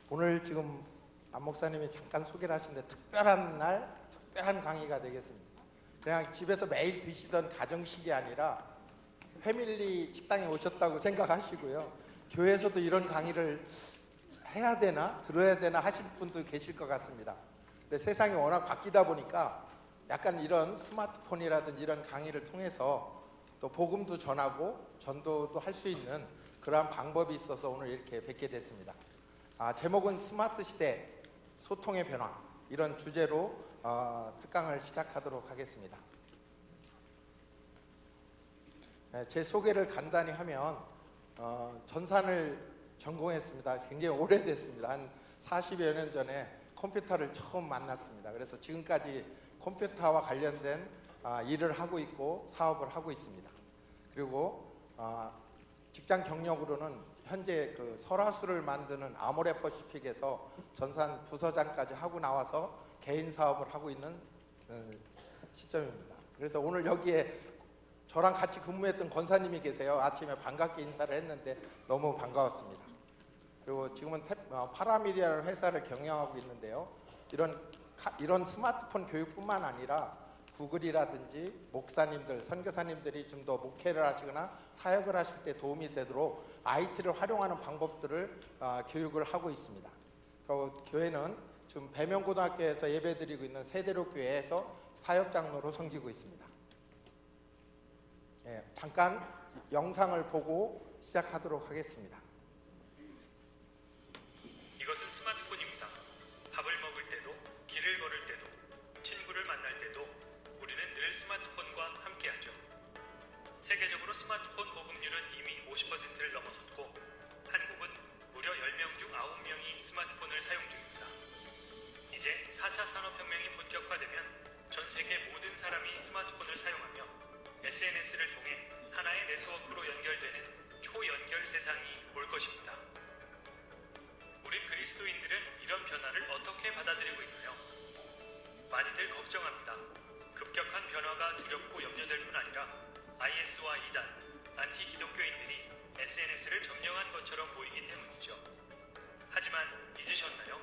오늘 지금 안 목사님이 잠깐 소개를 하시는데 특별한 날, 특별한 강의가 되겠습니다. 그냥 집에서 매일 드시던 가정식이 아니라 패밀리 식당에 오셨다고 생각하시고요. 교회에서도 이런 강의를 해야 되나, 들어야 되나 하실 분도 계실 것 같습니다. 근데 세상이 워낙 바뀌다 보니까 약간 이런 스마트폰이라든지 이런 강의를 통해서 또 복음도 전하고 전도도 할 수 있는 그러한 방법이 있어서 오늘 이렇게 뵙게 됐습니다. 제목은 스마트 시대 소통의 변화, 이런 주제로 특강을 시작하도록 하겠습니다. 제 소개를 간단히 하면 전산을 전공했습니다. 굉장히 오래됐습니다. 한 40여 년 전에 컴퓨터를 처음 만났습니다. 그래서 지금까지 컴퓨터와 관련된 일을 하고 있고 사업을 하고 있습니다. 그리고 직장 경력으로는 현재 그 설화수를 만드는 아모레퍼시픽에서 전산 부서장까지 하고 나와서 개인 사업을 하고 있는 시점입니다. 그래서 오늘 여기에 저랑 같이 근무했던 권사님이 계세요. 아침에 반갑게 인사를 했는데 너무 반가웠습니다. 그리고 지금은 파라미디아라는 회사를 경영하고 있는데요. 이런 스마트폰 교육뿐만 아니라 구글이라든지 목사님들, 선교사님들이 좀 더 목회를 하시거나 사역을 하실 때 도움이 되도록 IT를 활용하는 방법들을 교육을 하고 있습니다. 그리고 교회는 지금 배명고등학교에서 예배드리고 있는 세대로 교회에서 사역장로로 섬기고 있습니다. 잠깐 영상을 보고 시작하도록 하겠습니다. 이것은 스마트폰입니다. 밥을 먹을 때도, 길을 걸을 때도, 친구를 만날 때도 우리는 늘 스마트폰과 함께하죠. 세계적으로 스마트폰 보급률은 이미 50%를 넘어섰고 한국은 무려 10명 중 9명이 스마트폰을 사용 중입니다. 이제 4차 산업혁명이 본격화되면 전 세계 모든 사람이 스마트폰을 사용하며 SNS를 통해 하나의 네트워크로 연결되는 초연결 세상이 올 것입니다. 우리 그리스도인들은 이런 변화를 어떻게 받아들이고 있나요? 많이들 걱정합니다. 급격한 변화가 두렵고 염려될 뿐 아니라 IS와 이단, 안티 기독교인들이 SNS를 점령한 것처럼 보이기 때문이죠. 하지만 잊으셨나요?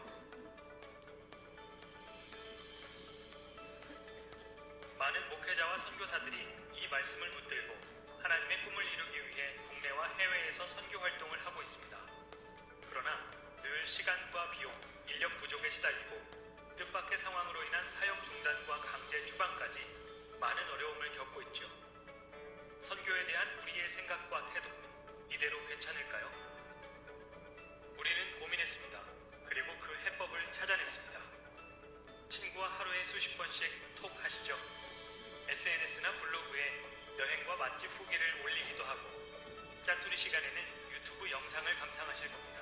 많은 목회자와 선교사들이 이 말씀을 붙들고 하나님의 꿈을 이루기 위해 국내와 해외에서 선교 활동을 하고 있습니다. 그러나 늘 시간과 비용, 인력 부족에 시달리고 뜻밖의 상황으로 인한 사역 중단과 강제 추방까지 많은 어려움을 겪고 있죠. 선교에 대한 우리의 생각과 태도, 이대로 괜찮을까요? 우리는 고민했습니다. 그리고 그 해법을 찾아냈습니다. 친구와 하루에 수십 번씩 톡 하시죠. SNS나 블로그에 여행과 맛집 후기를 올리기도 하고 짜투리 시간에는 유튜브 영상을 감상하실 겁니다.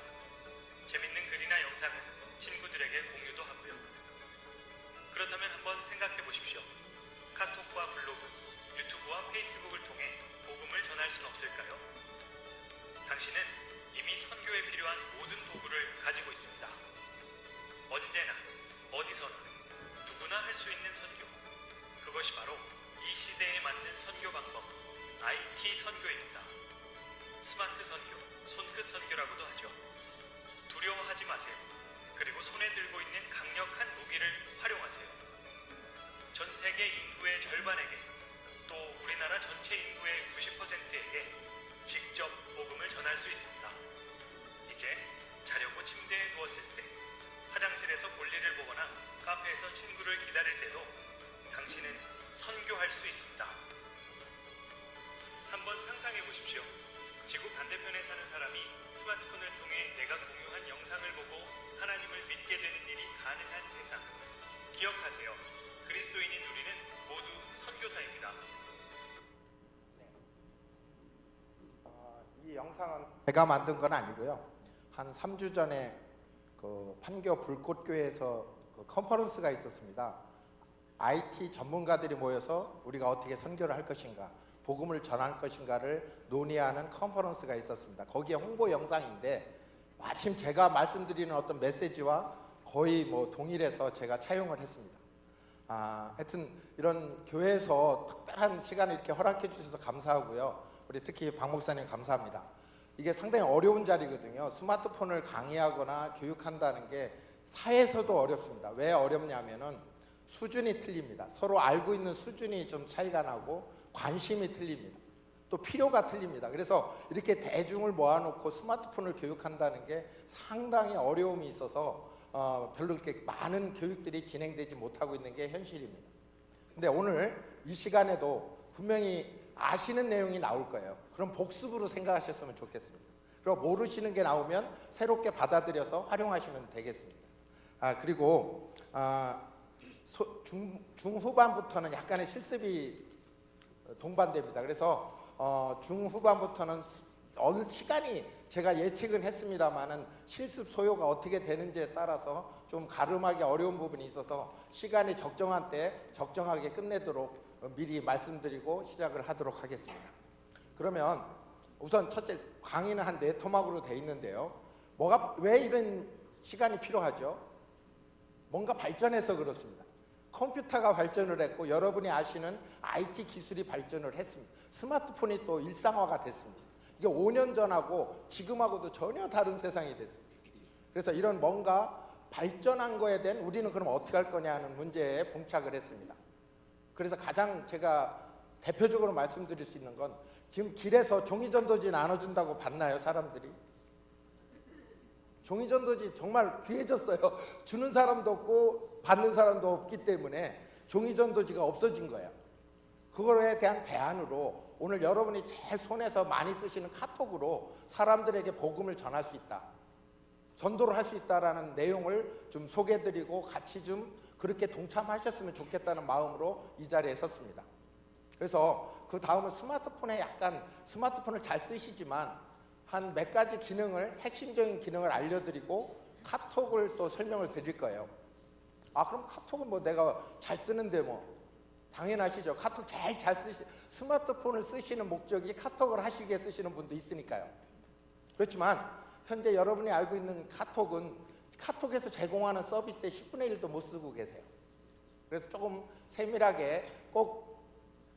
재밌는 글이나 영상은 친구들에게 공유도 하고요. 그렇다면 한번 생각해 보십시오. 카톡과 블로그, 유튜브와 페이스북을 통해 복음을 전할 수는 없을까요? 당신은 이미 선교에 필요한 모든 도구를 가지고 있습니다. 언제나, 어디서나, 누구나 할 수 있는 선교. 그것이 바로 이 시대에 맞는 선교 방법, IT 선교입니다. 스마트 선교, 손끝 선교라고도 하죠. 두려워하지 마세요. 그리고 손에 들고 있는 강력한 무기를 활용하세요. 전 세계 인구의 절반에게, 또 우리나라 전체 인구의 90%에게 직접 복음을 전할 수 있습니다. 이제 자려고 침대에 누웠을 때, 화장실에서 볼일을 보거나 카페에서 친구를 기다릴 때도 당신은 선교할 수 있습니다. 한번 상상해 보십시오. 지구 반대편에 사는 사람이 스마트폰을 통해 내가 공유한 영상을 보고 하나님을 믿게 되는 일이 가능한 세상. 기억하세요. 그리스도인인 우리는 모두 선교사입니다. 이 영상은 제가 만든 건 아니고요. 한 3주 전에 그 판교 불꽃교회에서 그 컨퍼런스가 있었습니다. IT 전문가들이 모여서 우리가 어떻게 선교를 할 것인가, 복음을 전할 것인가를 논의하는 컨퍼런스가 있었습니다. 거기에 홍보 영상인데 마침 제가 말씀드리는 어떤 메시지와 거의 동일해서 제가 차용을 했습니다. 하여튼 이런 교회에서 특별한 시간을 이렇게 허락해 주셔서 감사하고요. 우리 특히 박 목사님 감사합니다. 이게 상당히 어려운 자리거든요. 스마트폰을 강의하거나 교육한다는 게 사회에서도 어렵습니다. 왜 어렵냐면은 수준이 틀립니다. 서로 알고 있는 수준이 좀 차이가 나고 관심이 틀립니다. 또 필요가 틀립니다. 그래서 이렇게 대중을 모아놓고 스마트폰을 교육한다는 게 상당히 어려움이 있어서 별로 그렇게 많은 교육들이 진행되지 못하고 있는 게 현실입니다. 근데 오늘 이 시간에도 분명히 아시는 내용이 나올 거예요. 그럼 복습으로 생각하셨으면 좋겠습니다. 그리고 모르시는 게 나오면 새롭게 받아들여서 활용하시면 되겠습니다. 그리고 중후반부터는 약간의 실습이 동반됩니다. 그래서 중후반부터는 어느 시간이 제가 예측은 했습니다만은 실습 소요가 어떻게 되는지에 따라서 좀 가름하기 어려운 부분이 있어서 시간이 적정한 때 적정하게 끝내도록 미리 말씀드리고 시작을 하도록 하겠습니다. 그러면 우선 첫째, 강의는 한 4토막으로 되어 있는데요. 왜 이런 시간이 필요하죠? 뭔가 발전해서 그렇습니다. 컴퓨터가 발전을 했고 여러분이 아시는 IT 기술이 발전을 했습니다. 스마트폰이 또 일상화가 됐습니다. 이게 5년 전하고 지금하고도 전혀 다른 세상이 됐습니다. 그래서 이런 뭔가 발전한 거에 대한 우리는 그럼 어떻게 할 거냐 하는 문제에 봉착을 했습니다. 그래서 가장 제가 대표적으로 말씀드릴 수 있는 건 지금 길에서 종이전도지 나눠준다고 봤나요, 사람들이? 종이전도지 정말 귀해졌어요. 주는 사람도 없고 받는 사람도 없기 때문에 종이전도지가 없어진 거예요. 그거에 대한 대안으로 오늘 여러분이 제일 손에서 많이 쓰시는 카톡으로 사람들에게 복음을 전할 수 있다, 전도를 할 수 있다라는 내용을 좀 소개해드리고 같이 좀 그렇게 동참하셨으면 좋겠다는 마음으로 이 자리에 섰습니다. 그래서 그 다음은 스마트폰을 잘 쓰시지만 한 몇 가지 기능을, 핵심적인 기능을 알려드리고 카톡을 또 설명을 드릴 거예요. 그럼 카톡은 뭐 내가 잘 쓰는데 뭐 당연하시죠. 카톡 스마트폰을 쓰시는 목적이 카톡을 하시기 위해 쓰시는 분도 있으니까요. 그렇지만 현재 여러분이 알고 있는 카톡에서 제공하는 서비스의 10분의 1도 못 쓰고 계세요. 그래서 조금 세밀하게 꼭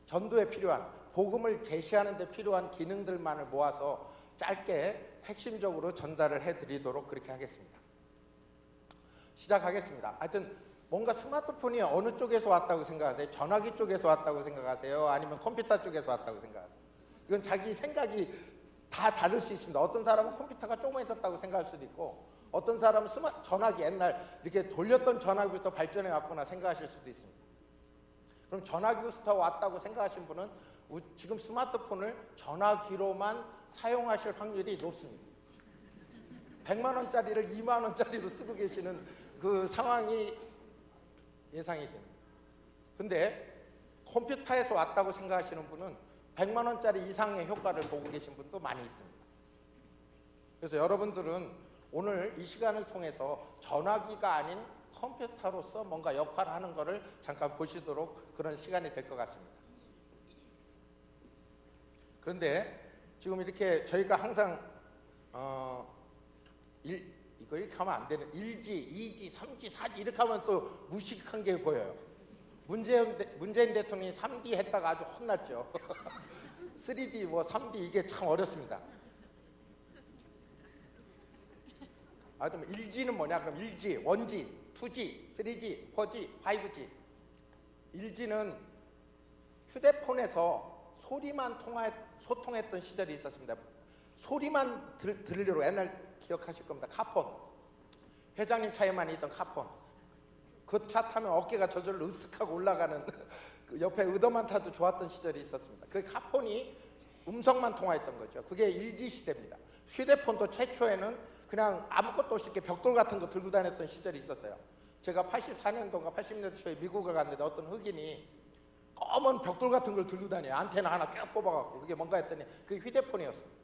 전도에 필요한, 복음을 제시하는 데 필요한 기능들만을 모아서 짧게 핵심적으로 전달을 해드리도록 그렇게 하겠습니다. 시작하겠습니다. 하여튼 뭔가 스마트폰이 어느 쪽에서 왔다고 생각하세요? 전화기 쪽에서 왔다고 생각하세요? 아니면 컴퓨터 쪽에서 왔다고 생각하세요? 이건 자기 생각이 다 다를 수 있습니다. 어떤 사람은 컴퓨터가 조금 있었다고 생각할 수도 있고, 어떤 사람은 전화기, 옛날 이렇게 돌렸던 전화기부터 발전해 왔구나 생각하실 수도 있습니다. 그럼 전화기부터 왔다고 생각하신 분은 지금 스마트폰을 전화기로만 사용하실 확률이 높습니다. 100만 원짜리를 2만 원짜리로 쓰고 계시는 그 상황이 예상이 됩니다. 근데 컴퓨터에서 왔다고 생각하시는 분은 100만 원짜리 이상의 효과를 보고 계신 분도 많이 있습니다. 그래서 여러분들은 오늘 이 시간을 통해서 전화기가 아닌 컴퓨터로서 뭔가 역할을 하는 것을 잠깐 보시도록 그런 시간이 될 것 같습니다. 그런데 지금 이렇게 저희가 항상 이거 이렇게 하면 안 되는 1지, 2지, 3지, 4지 이렇게 하면 또 무식한 게 보여요. 문재인 대통령이 3D 했다가 아주 혼났죠. 3D, 3D 이게 참 어렵습니다. 그럼 1G는 뭐냐? 그럼 1G, 1G, 2G, 3G, 4G, 5G. 1G는 휴대폰에서 소리만 소통했던 시절이 있었습니다. 소리만 들으려고 옛날 기억하실 겁니다. 카폰. 회장님 차에만 있던 카폰. 그 차 타면 어깨가 저절로 으쓱하고 올라가는 그 옆에 의도만 타도 좋았던 시절이 있었습니다. 그 카폰이 음성만 통화했던 거죠. 그게 1G 시대입니다. 휴대폰도 최초에는 그냥 아무것도 없이 이렇게 벽돌 같은 거 들고 다녔던 시절이 있었어요. 제가 84년도인가 80년대 초에 미국에 갔는데 어떤 흑인이 검은 벽돌 같은 걸 들고 다녀요. 안테나 하나 쭉 뽑아갖고. 그게 뭔가 했더니 그게 휴대폰이었습니다.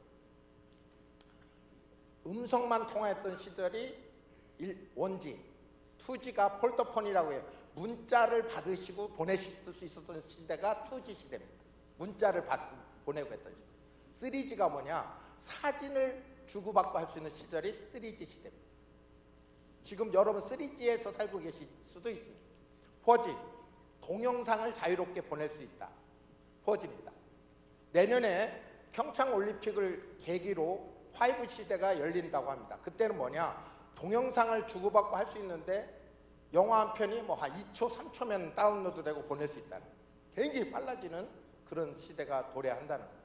음성만 통화했던 시절이 1G, 2G가 폴더폰이라고 해요. 문자를 받으시고 보내실 수 있었던 시대가 2G 시대입니다. 문자를 보내고 했던 시대. 3G가 뭐냐? 사진을 주고받고 할 수 있는 시절이 3G 시대입니다. 지금 여러분 3G에서 살고 계실 수도 있습니다. 4G, 동영상을 자유롭게 보낼 수 있다. 4G입니다. 내년에 평창 올림픽을 계기로 5 시대가 열린다고 합니다. 그때는 뭐냐? 동영상을 주고받고 할 수 있는데 영화 한 편이 뭐 한 2초, 3초면 다운로드되고 보낼 수 있다는 거예요. 굉장히 빨라지는 그런 시대가 도래한다는 거예요.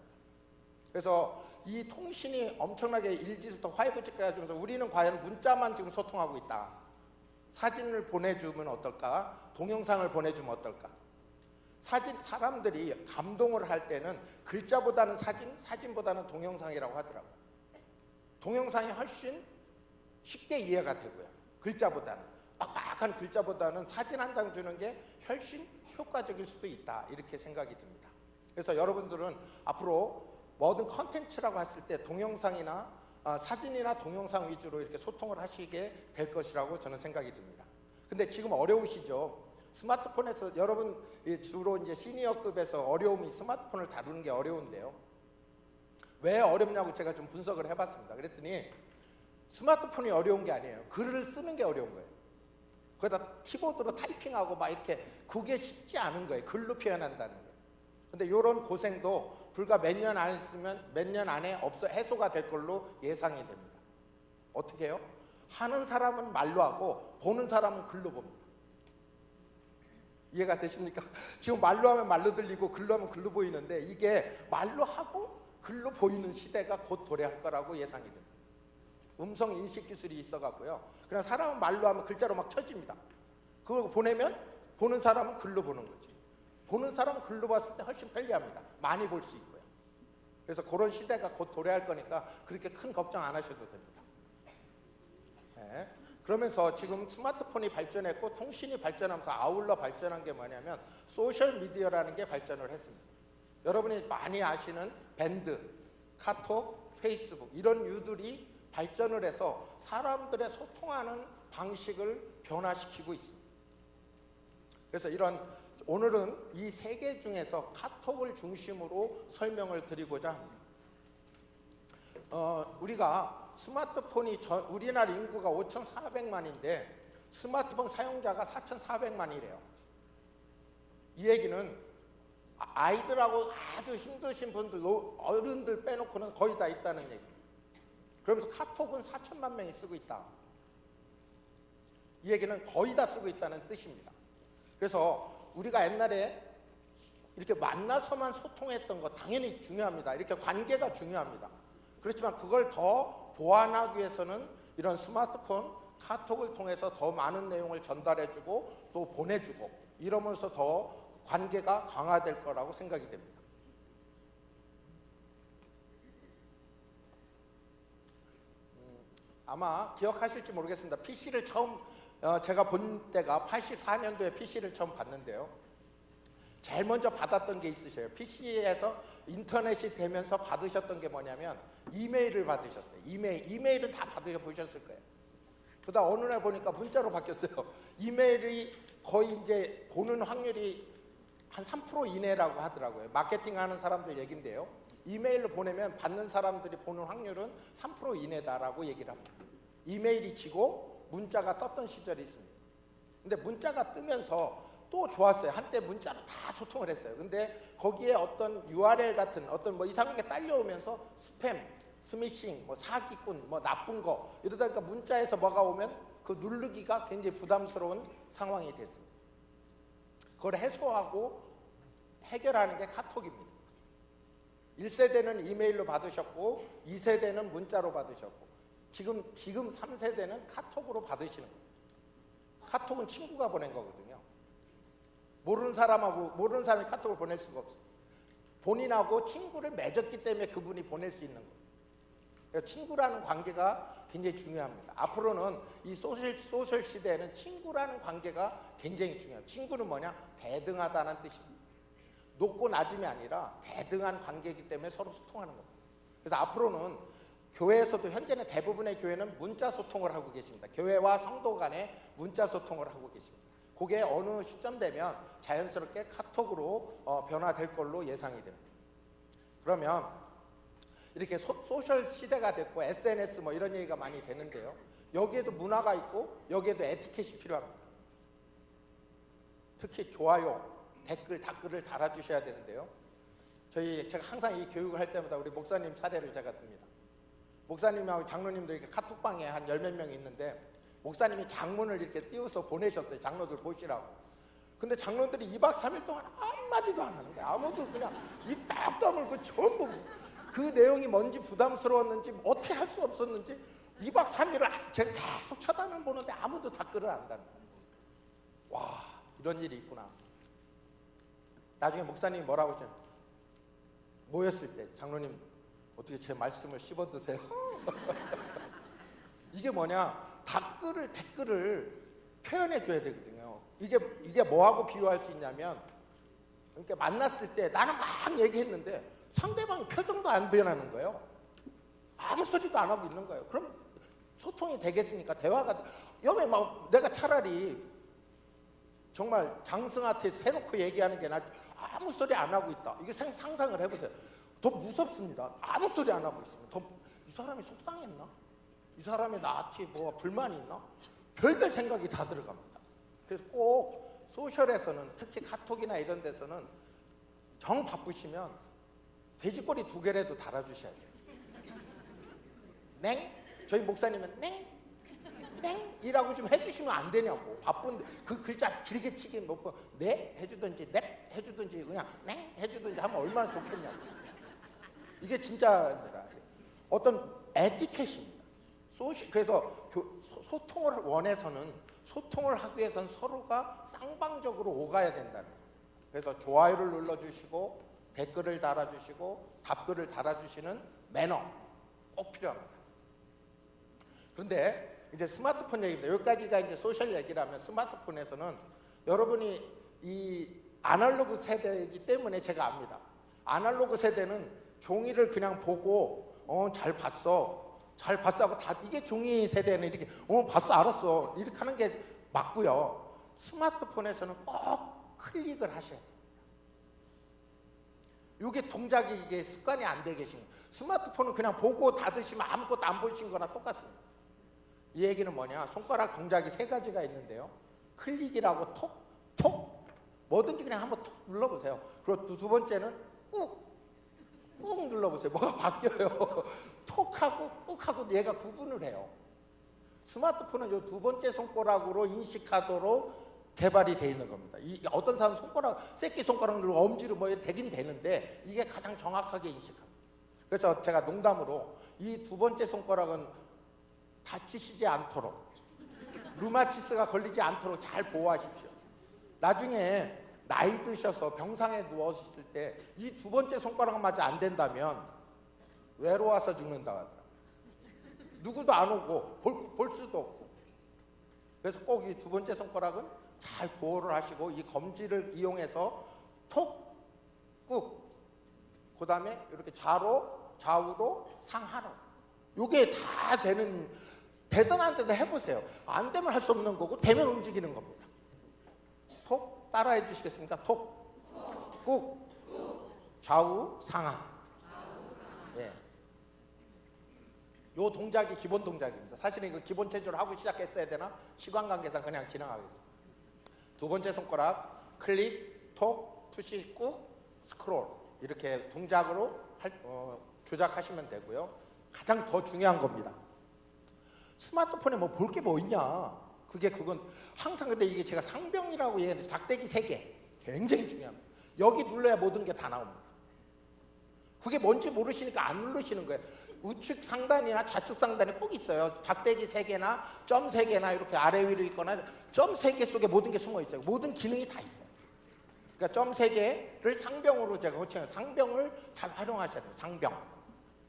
그래서 이 통신이 엄청나게 1G부터 5G까지 하면서 우리는 과연 문자만 지금 소통하고 있다. 사진을 보내주면 어떨까? 동영상을 보내주면 어떨까? 사람들이 감동을 할 때는 글자보다는 사진보다는 동영상이라고 하더라고요. 동영상이 훨씬 쉽게 이해가 되고요. 글자보다는. 빡빡한 글자보다는 사진 한 장 주는 게 훨씬 효과적일 수도 있다. 이렇게 생각이 듭니다. 그래서 여러분들은 앞으로 모든 컨텐츠라고 했을 때 동영상이나 사진이나 동영상 위주로 이렇게 소통을 하시게 될 것이라고 저는 생각이 듭니다. 근데 지금 어려우시죠? 스마트폰에서 여러분 주로 이제 시니어급에서 어려움이 스마트폰을 다루는 게 어려운데요. 왜 어렵냐고 제가 좀 분석을 해봤습니다. 그랬더니 스마트폰이 어려운 게 아니에요. 글을 쓰는 게 어려운 거예요. 거기다 키보드로 타이핑하고 막 이렇게 그게 쉽지 않은 거예요. 글로 표현한다는 거예요. 근데 이런 고생도 불과 몇 년 안에 쓰면 몇 년 안에 해소가 될 걸로 예상이 됩니다. 어떻게 해요? 하는 사람은 말로 하고 보는 사람은 글로 봅니다. 이해가 되십니까? 지금 말로 하면 말로 들리고 글로 하면 글로 보이는데 이게 말로 하고 글로 보이는 시대가 곧 도래할 거라고 예상이 됩니다. 음성 인식 기술이 있어갖고요. 그냥 사람은 말로 하면 글자로 막 쳐집니다. 그거 보내면 보는 사람은 글로 보는 거지. 보는 사람은 글로 봤을 때 훨씬 편리합니다. 많이 볼 수 있고요. 그래서 그런 시대가 곧 도래할 거니까 그렇게 큰 걱정 안 하셔도 됩니다. 네. 그러면서 지금 스마트폰이 발전했고 통신이 발전하면서 아울러 발전한 게 뭐냐면 소셜미디어라는 게 발전을 했습니다. 여러분이 많이 아시는 밴드, 카톡, 페이스북 이런 유들이 발전을 해서 사람들의 소통하는 방식을 변화시키고 있습니다. 그래서 오늘은 이 세 개 중에서 카톡을 중심으로 설명을 드리고자 합니다. 우리가 스마트폰이 우리나라 인구가 5,400만인데 스마트폰 사용자가 4,400만이래요. 이 얘기는 아이들하고 아주 힘드신 분들, 어른들 빼놓고는 거의 다 있다는 얘기예요. 그러면서 카톡은 4천만 명이 쓰고 있다. 이 얘기는 거의 다 쓰고 있다는 뜻입니다. 그래서 우리가 옛날에 이렇게 만나서만 소통했던 거 당연히 중요합니다. 이렇게 관계가 중요합니다. 그렇지만 그걸 더 보완하기 위해서는 이런 스마트폰, 카톡을 통해서 더 많은 내용을 전달해주고 또 보내주고 이러면서 더 관계가 강화될 거라고 생각이 됩니다. 아마 기억하실지 모르겠습니다. PC를 처음 제가 본 때가 84년도에 PC를 처음 봤는데요. 제일 먼저 받았던 게 있으셔요. PC에서 인터넷이 되면서 받으셨던 게 뭐냐면 이메일을 받으셨어요. 이메일은 다 받으셔보셨을 거예요. 그러다 어느 날 보니까 문자로 바뀌었어요. 이메일이 거의 이제 보는 확률이 한 3% 이내라고 하더라고요. 마케팅하는 사람들 얘긴데요. 이메일로 보내면 받는 사람들이 보는 확률은 3% 이내다라고 얘기를 합니다. 이메일이 지고 문자가 떴던 시절이 있습니다. 근데 문자가 뜨면서 또 좋았어요. 한때 문자로 다 소통을 했어요. 근데 거기에 어떤 URL 같은 어떤 뭐 이상한 게 딸려오면서 스팸, 스미싱, 뭐 사기꾼, 뭐 나쁜 거 이러다 보니까 문자에서 뭐가 오면 그 누르기가 굉장히 부담스러운 상황이 됐습니다. 그걸 해소하고 해결하는 게 카톡입니다. 1세대는 이메일로 받으셨고 2세대는 문자로 받으셨고 지금 3세대는 카톡으로 받으시는 거예요. 카톡은 친구가 보낸 거거든요. 모르는 사람이 카톡을 보낼 수가 없어요. 본인하고 친구를 맺었기 때문에 그분이 보낼 수 있는 거예요. 그래서 친구라는 관계가 굉장히 중요합니다. 앞으로는 이 소셜 시대에는 친구라는 관계가 굉장히 중요해요. 친구는 뭐냐? 대등하다는 뜻입니다. 높고 낮음이 아니라 대등한 관계이기 때문에 서로 소통하는 겁니다. 그래서 앞으로는 교회에서도 현재는 대부분의 교회는 문자 소통을 하고 계십니다. 교회와 성도 간에 문자 소통을 하고 계십니다. 그게 어느 시점 되면 자연스럽게 카톡으로 변화될 걸로 예상이 됩니다. 그러면 이렇게 소셜 시대가 됐고 SNS 뭐 이런 얘기가 많이 되는데요. 여기에도 문화가 있고 여기에도 에티켓이 필요합니다. 특히 좋아요, 댓글을 달아주셔야 되는데요. 제가 항상 이 교육을 할 때마다 우리 목사님 사례를 제가 듭니다. 목사님하고 장로님들 이렇게 카톡방에 한 10몇 명이 있는데 목사님이 장문을 이렇게 띄워서 보내셨어요. 장로들 보시라고. 근데 장로들이 2박 3일 동안 한마디도 안 하는데 아무도 그냥 입 딱 다물고 전부 그 내용이 뭔지 부담스러웠는지 어떻게 할 수 없었는지 2박 3일을 제가 계속 쳐다만 보는데 아무도 답글을 안 다는 거예요. 와, 이런 일이 있구나. 나중에 목사님이 뭐라고 하죠? 모였을 때 장로님 어떻게 제 말씀을 씹어 드세요? 이게 뭐냐? 댓글을 표현해 줘야 되거든요. 이게 뭐하고 비유할 수 있냐면 이렇게 만났을 때 나는 막 얘기했는데 상대방이 표정도 안 변하는 거예요. 아무 소리도 안 하고 있는 거예요. 그럼 소통이 되겠습니까? 대화가 여기 막 내가 차라리 정말 장승한테 세놓고 얘기하는 게 낫지. 아무 소리 안 하고 있다. 이게 상상을 해보세요. 더 무섭습니다. 아무 소리 안 하고 있으면 이 사람이 속상했나? 이 사람이 나한테 뭐 불만이 있나? 별별 생각이 다 들어갑니다. 그래서 꼭 소셜에서는 특히 카톡이나 이런 데서는 정 바쁘시면 돼지꼬리 2개라도 달아주셔야 돼요. 냉? 저희 목사님은 냉? 이라고 좀 해주시면 안 되냐고. 바쁜데 그 글자 길게 치기 못 네? 해주든지 넵? 해주든지 그냥 냉? 해주든지 하면 얼마나 좋겠냐고. 이게 진짜 어떤 에티켓입니다. 그래서 소통을 원해서는 소통을 하기 위해서는 서로가 쌍방적으로 오가야 된다는 거예요. 그래서 좋아요를 눌러주시고 댓글을 달아주시고 답글을 달아주시는 매너 꼭 필요합니다. 그런데 이제 스마트폰 얘기입니다. 여기까지가 이제 소셜 얘기라면 스마트폰에서는 여러분이 이 아날로그 세대이기 때문에 제가 압니다. 아날로그 세대는 종이를 그냥 보고 잘 봤어 하고 다 이게 종이 세대는 이렇게 봤어 알았어 이렇게 하는 게 맞고요. 스마트폰에서는 꼭 클릭을 하셔야 돼요. 이게 동작이 이게 습관이 안 돼 계신 거예요. 스마트폰은 그냥 보고 닫으시면 아무것도 안 보이신 거나 똑같습니다. 이 얘기는 뭐냐? 손가락 동작이 3가지가 있는데요. 클릭이라고 톡 뭐든지 그냥 한번 톡 눌러보세요. 그리고 두 번째는 꾹 눌러보세요. 뭐가 바뀌어요. 톡하고 꾹하고 얘가 구분을 해요. 스마트폰은 이 2번째 손가락으로 인식하도록 개발이 되어 있는 겁니다. 어떤 사람은 새끼 손가락 누르고 엄지로 뭐 되긴 되는데 이게 가장 정확하게 인식합니다. 그래서 제가 농담으로 이 2번째 손가락은 다치시지 않도록 루마티스가 걸리지 않도록 잘 보호하십시오. 나중에 나이 드셔서 병상에 누워있을 때 이 2번째 손가락마저 안 된다면 외로워서 죽는다 하더라고요. 누구도 안 오고 볼 수도 없고. 그래서 꼭 이 2번째 손가락은 잘 보호를 하시고 이 검지를 이용해서 톡, 꾹, 그 다음에 이렇게 좌우로 상하로 이게 다 되던 데도 해보세요. 안 되면 할 수 없는 거고 되면 움직이는 겁니다. 톡 따라해 주시겠습니까? 톡, 꾹, 좌우, 상하. 예. 요 동작이 기본 동작입니다. 사실은 이거 기본 체조를 하고 시작했어야 되나? 시간 관계상 그냥 지나가겠습니다. 2번째 손가락 클릭, 톡, 푸시, 꾹, 스크롤 이렇게 동작으로 조작하시면 되고요. 가장 더 중요한 겁니다. 스마트폰에 뭐 볼 게 뭐 있냐? 그건 항상 근데 이게 제가 상병이라고 얘기하는데 작대기 3개 굉장히 중요합니다. 여기 눌러야 모든 게 다 나옵니다. 그게 뭔지 모르시니까 안 누르시는 거예요. 우측 상단이나 좌측 상단에 꼭 있어요. 작대기 3개나 점 3개나 이렇게 아래 위로 있거나 점 3개 속에 모든 게 숨어 있어요. 모든 기능이 다 있어요. 그러니까 점 3개를 상병으로 제가 호칭해요. 상병을 잘 활용하셔야 돼요. 상병.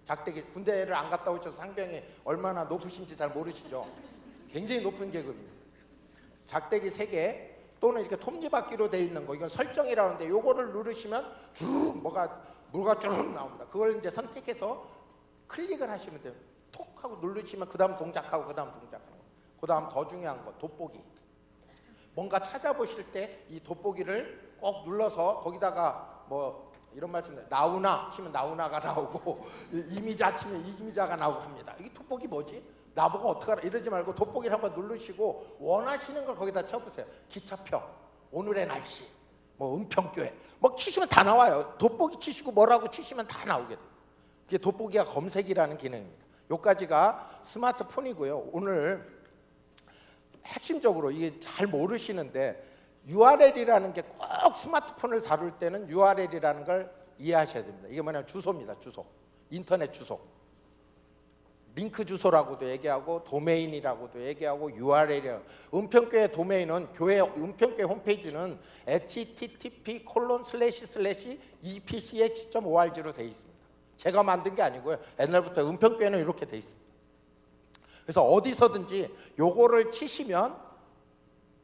작대기 군대를 안 갔다 오셔서 상병이 얼마나 높으신지 잘 모르시죠. 굉장히 높은 계급입니다. 작대기 3개 또는 이렇게 톱니바퀴로 되어 있는 거 이건 설정이라는데 요거를 누르시면 쭉 뭐가 쭉 나옵니다. 그걸 이제 선택해서 클릭을 하시면 돼요. 톡 하고 누르시면 그 다음 동작하고 그 다음 동작하고 그 다음 더 중요한 거 돋보기. 뭔가 찾아보실 때 이 돋보기를 꼭 눌러서 거기다가 뭐 이런 말씀 나우나 치면 나우나가 나오고 이미자 치면 이미자가 나오고 합니다. 이게 돋보기 뭐지? 나보고 어떡하라 이러지 말고 돋보기를 한번 누르시고 원하시는 걸 거기다 쳐보세요. 기차표, 오늘의 날씨, 뭐 은평교회 뭐 치시면 다 나와요. 돋보기 치시고 뭐라고 치시면 다 나오게 돼요. 이게 돋보기가 검색이라는 기능입니다. 요까지가 스마트폰이고요. 오늘 핵심적으로 이게 잘 모르시는데 URL이라는 게 꼭 스마트폰을 다룰 때는 URL이라는 걸 이해하셔야 됩니다. 이게 뭐냐면 주소입니다. 주소. 인터넷 주소. 링크 주소라고도 얘기하고 도메인이라고도 얘기하고 URL이라고. 은평교회 도메인은 교회 은평교회 홈페이지는 http://epch.org로 되어 있습니다. 제가 만든 게 아니고요. 옛날부터 은평교회는 이렇게 되어 있습니다. 그래서 어디서든지 요거를 치시면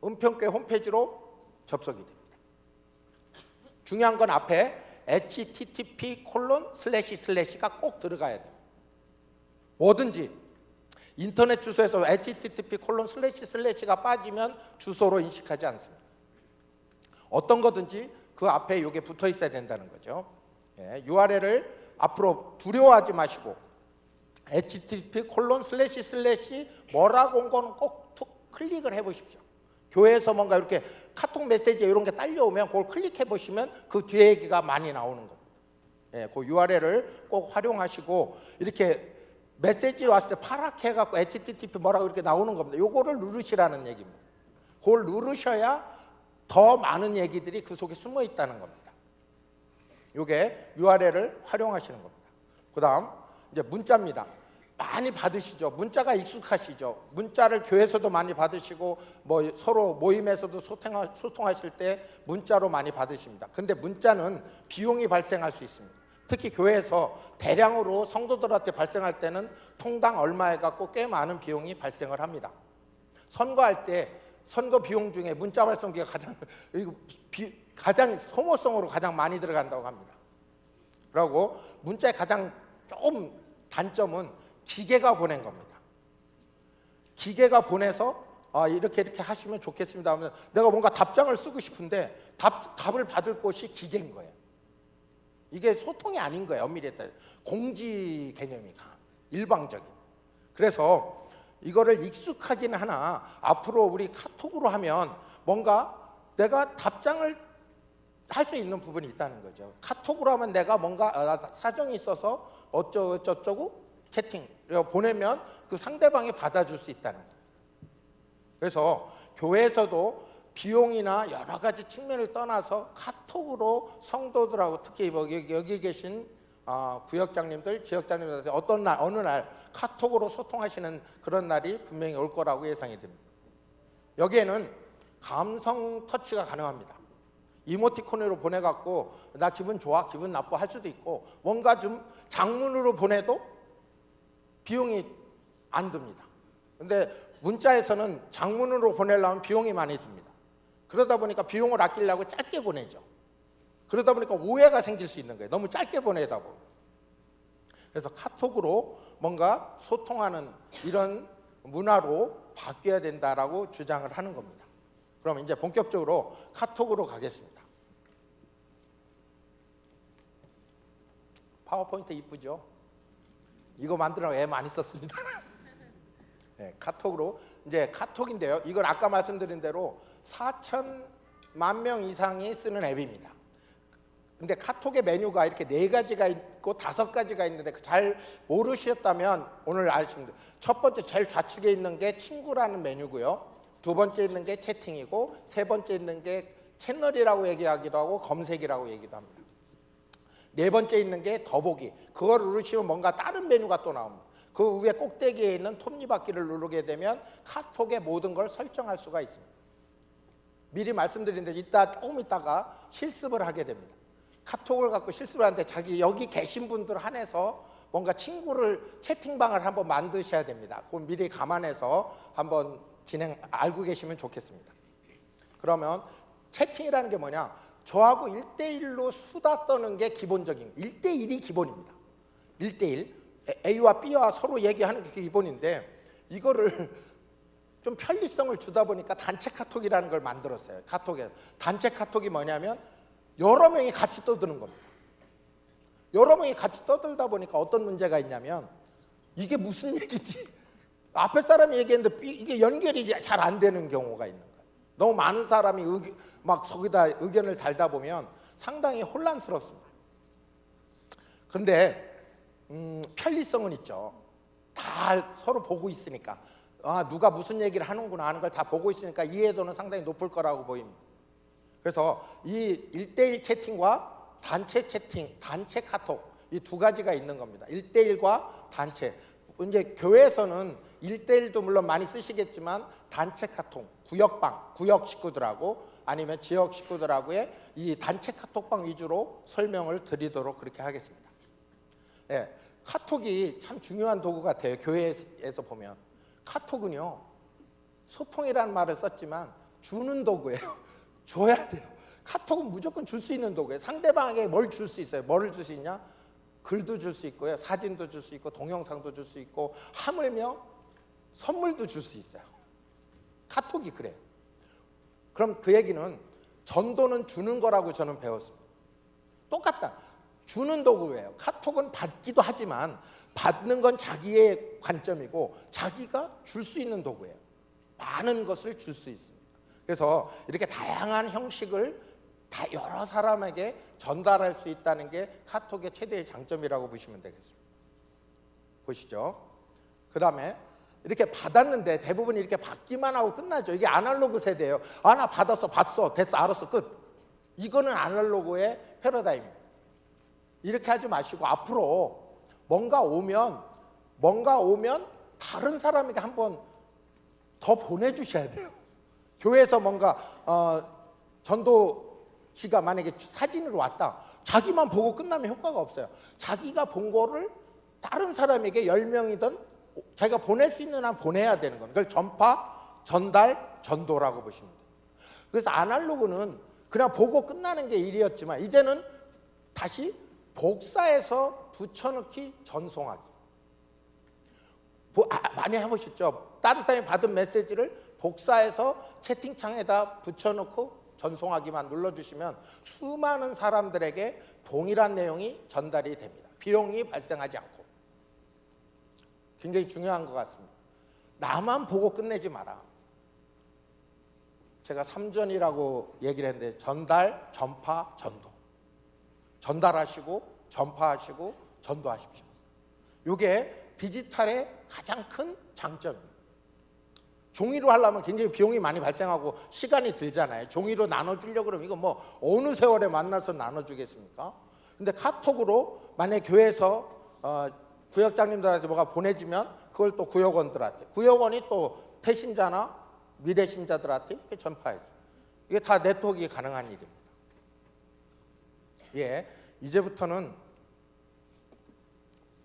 은평교회 홈페이지로 접속이 됩니다. 중요한 건 앞에 http://가 꼭 들어가야 돼요. 뭐든지 인터넷 주소에서 http://가 빠지면 주소로 인식하지 않습니다. 어떤 거든지 그 앞에 이게 붙어 있어야 된다는 거죠. URL을 앞으로 두려워하지 마시고 http:// 뭐라고 온 거는 꼭 툭 클릭을 해보십시오. 교회에서 뭔가 이렇게 카톡 메시지 이런 게 딸려오면 그걸 클릭해 보시면 그 뒤에 얘기가 많이 나오는 겁니다. 그 URL을 꼭 활용하시고 이렇게 메시지 왔을 때 파랗게 해갖고 http 뭐라고 이렇게 나오는 겁니다. 요거를 누르시라는 얘기입니다. 그걸 누르셔야 더 많은 얘기들이 그 속에 숨어 있다는 겁니다. 요게 URL을 활용하시는 겁니다. 그 다음 이제 문자입니다. 많이 받으시죠. 문자가 익숙하시죠. 문자를 교회에서도 많이 받으시고 뭐 서로 모임에서도 소통하실 때 문자로 많이 받으십니다. 근데 문자는 비용이 발생할 수 있습니다. 특히 교회에서 대량으로 성도들한테 발생할 때는 통당 얼마 해갖고 꽤 많은 비용이 발생을 합니다. 선거할 때 선거 비용 중에 문자 발송비가 가장 소모성으로 가장 많이 들어간다고 합니다. 그리고 문자의 가장 좀 단점은 기계가 보낸 겁니다. 기계가 보내서 이렇게 하시면 좋겠습니다 하면 내가 뭔가 답장을 쓰고 싶은데 답을 받을 곳이 기계인 거예요. 이게 소통이 아닌 거예요. 엄밀히 따져 공지 개념이 일방적인. 그래서 이거를 익숙하긴 하나 앞으로 우리 카톡으로 하면 뭔가 내가 답장을 할 수 있는 부분이 있다는 거죠. 카톡으로 하면 내가 뭔가 사정이 있어서 어쩌고 채팅 보내면 그 상대방이 받아줄 수 있다는 거예요. 그래서 교회에서도 비용이나 여러 가지 측면을 떠나서 카톡으로 성도들하고 특히 여기 계신 부역장님들, 지역장님들한테 어느 날 카톡으로 소통하시는 그런 날이 분명히 올 거라고 예상이 됩니다. 여기에는 감성 터치가 가능합니다. 이모티콘으로 보내갖고 나 기분 좋아, 기분 나빠 할 수도 있고 뭔가 좀 장문으로 보내도 비용이 안 듭니다. 근데 문자에서는 장문으로 보내려면 비용이 많이 듭니다. 그러다 보니까 비용을 아끼려고 짧게 보내죠. 그러다 보니까 오해가 생길 수 있는 거예요. 너무 짧게 보내다 보면. 그래서 카톡으로 뭔가 소통하는 이런 문화로 바뀌어야 된다라고 주장을 하는 겁니다. 그럼 이제 본격적으로 카톡으로 가겠습니다. 파워포인트 이쁘죠? 이거 만들어 애 많이 썼습니다. 네, 카톡으로 이제 카톡인데요. 이걸 아까 말씀드린 대로 4천만 명 이상이 쓰는 앱입니다. 근데 카톡의 메뉴가 이렇게 4가지가 있고 5가지가 있는데 잘 모르셨다면 오늘 아시면 돼요. 첫 번째 제일 좌측에 있는 게 친구라는 메뉴고요. 두 번째 있는 게 채팅이고 세 번째 있는 게 채널이라고 얘기하기도 하고 검색이라고 얘기도 합니다. 네 번째 있는 게 더보기. 그걸 누르시면 뭔가 다른 메뉴가 또 나옵니다. 그 위에 꼭대기에 있는 톱니바퀴를 누르게 되면 카톡의 모든 걸 설정할 수가 있습니다. 미리 말씀드린 대로 조금 있다가 실습을 하게 됩니다. 카톡을 갖고 실습을 하는데 자기 여기 계신 분들 한해서 뭔가 친구를 채팅방을 한번 만드셔야 됩니다. 그건 미리 감안해서 한번 알고 계시면 좋겠습니다. 그러면 채팅이라는 게 뭐냐? 저하고 1대1로 수다 떠는 게 기본적인 1대1이 기본입니다. 1대1 A와 B와 서로 얘기하는 게 기본인데 이거를 좀 편리성을 주다 보니까 단체 카톡이라는 걸 만들었어요. 카톡에 단체 카톡이 뭐냐면 여러 명이 같이 떠드는 겁니다. 여러 명이 같이 떠들다 보니까 어떤 문제가 있냐면 이게 무슨 얘기지? 앞에 사람이 얘기했는데 이게 연결이 잘 안 되는 경우가 있는 거예요. 너무 많은 사람이 막 거기다 의견을 달다 보면 상당히 혼란스럽습니다. 그런데 편리성은 있죠. 다 서로 보고 있으니까 누가 무슨 얘기를 하는구나 하는 걸 다 보고 있으니까 이해도는 상당히 높을 거라고 보입니다. 그래서 이 1대1 채팅과 단체 채팅, 단체 카톡 이 두 가지가 있는 겁니다. 1대1과 단체. 이제 교회에서는 1대1도 물론 많이 쓰시겠지만 단체 카톡, 구역방, 구역 식구들하고 아니면 지역 식구들하고의 이 단체 카톡방 위주로 설명을 드리도록 그렇게 하겠습니다. 예, 카톡이 참 중요한 도구 같아요. 교회에서 보면 카톡은요 소통이라는 말을 썼지만 주는 도구예요. 줘야 돼요. 카톡은 무조건 줄 수 있는 도구예요. 상대방에게 뭘 줄 수 있어요? 뭐를 줄 수 있냐? 글도 줄 수 있고요, 사진도 줄 수 있고, 동영상도 줄 수 있고, 하물며 선물도 줄 수 있어요. 카톡이 그래요. 그럼 그 얘기는 전도는 주는 거라고 저는 배웠습니다. 똑같다. 주는 도구예요. 카톡은 받기도 하지만 받는 건 자기의 관점이고 자기가 줄 수 있는 도구예요. 많은 것을 줄 수 있습니다. 그래서 이렇게 다양한 형식을 다 여러 사람에게 전달할 수 있다는 게 카톡의 최대의 장점이라고 보시면 되겠습니다. 보시죠. 그 다음에 이렇게 받았는데 대부분 이렇게 받기만 하고 끝나죠. 이게 아날로그 세대예요. 나 받았어, 봤어, 됐어, 알았어, 끝. 이거는 아날로그의 패러다임입니다. 이렇게 하지 마시고 앞으로 뭔가 오면 다른 사람에게 한번 더 보내주셔야 돼요. 교회에서 뭔가 전도지가 만약에 사진으로 왔다. 자기만 보고 끝나면 효과가 없어요. 자기가 본 거를 다른 사람에게 10명이든 자기가 보낼 수 있는 한 보내야 되는 겁니다. 그걸 전파, 전달, 전도라고 보시면 돼요. 그래서 아날로그는 그냥 보고 끝나는 게 일이었지만 이제는 다시 복사해서 붙여넣기, 전송하기. 많이 해보셨죠? 다른 사람이 받은 메시지를 복사해서 채팅창에다 붙여넣고 전송하기만 눌러주시면 수많은 사람들에게 동일한 내용이 전달이 됩니다. 비용이 발생하지 않고. 굉장히 중요한 것 같습니다. 나만 보고 끝내지 마라. 제가 3전이라고 얘기를 했는데 전달, 전파, 전도. 전달하시고 전파하시고 전도하십시오. 이게 디지털의 가장 큰 장점입니다. 종이로 하려면 굉장히 비용이 많이 발생하고 시간이 들잖아요. 종이로 나눠주려고 그러면 이거 뭐 어느 세월에 만나서 나눠주겠습니까? 근데 카톡으로 만약에 교회에서 구역장님들한테 뭐가 보내지면 그걸 또 구역원들한테, 구역원이 또 태신자나 미래신자들한테 이렇게 전파해줘. 이게 다 네트워크가 가능한 일입니다. 예, 이제부터는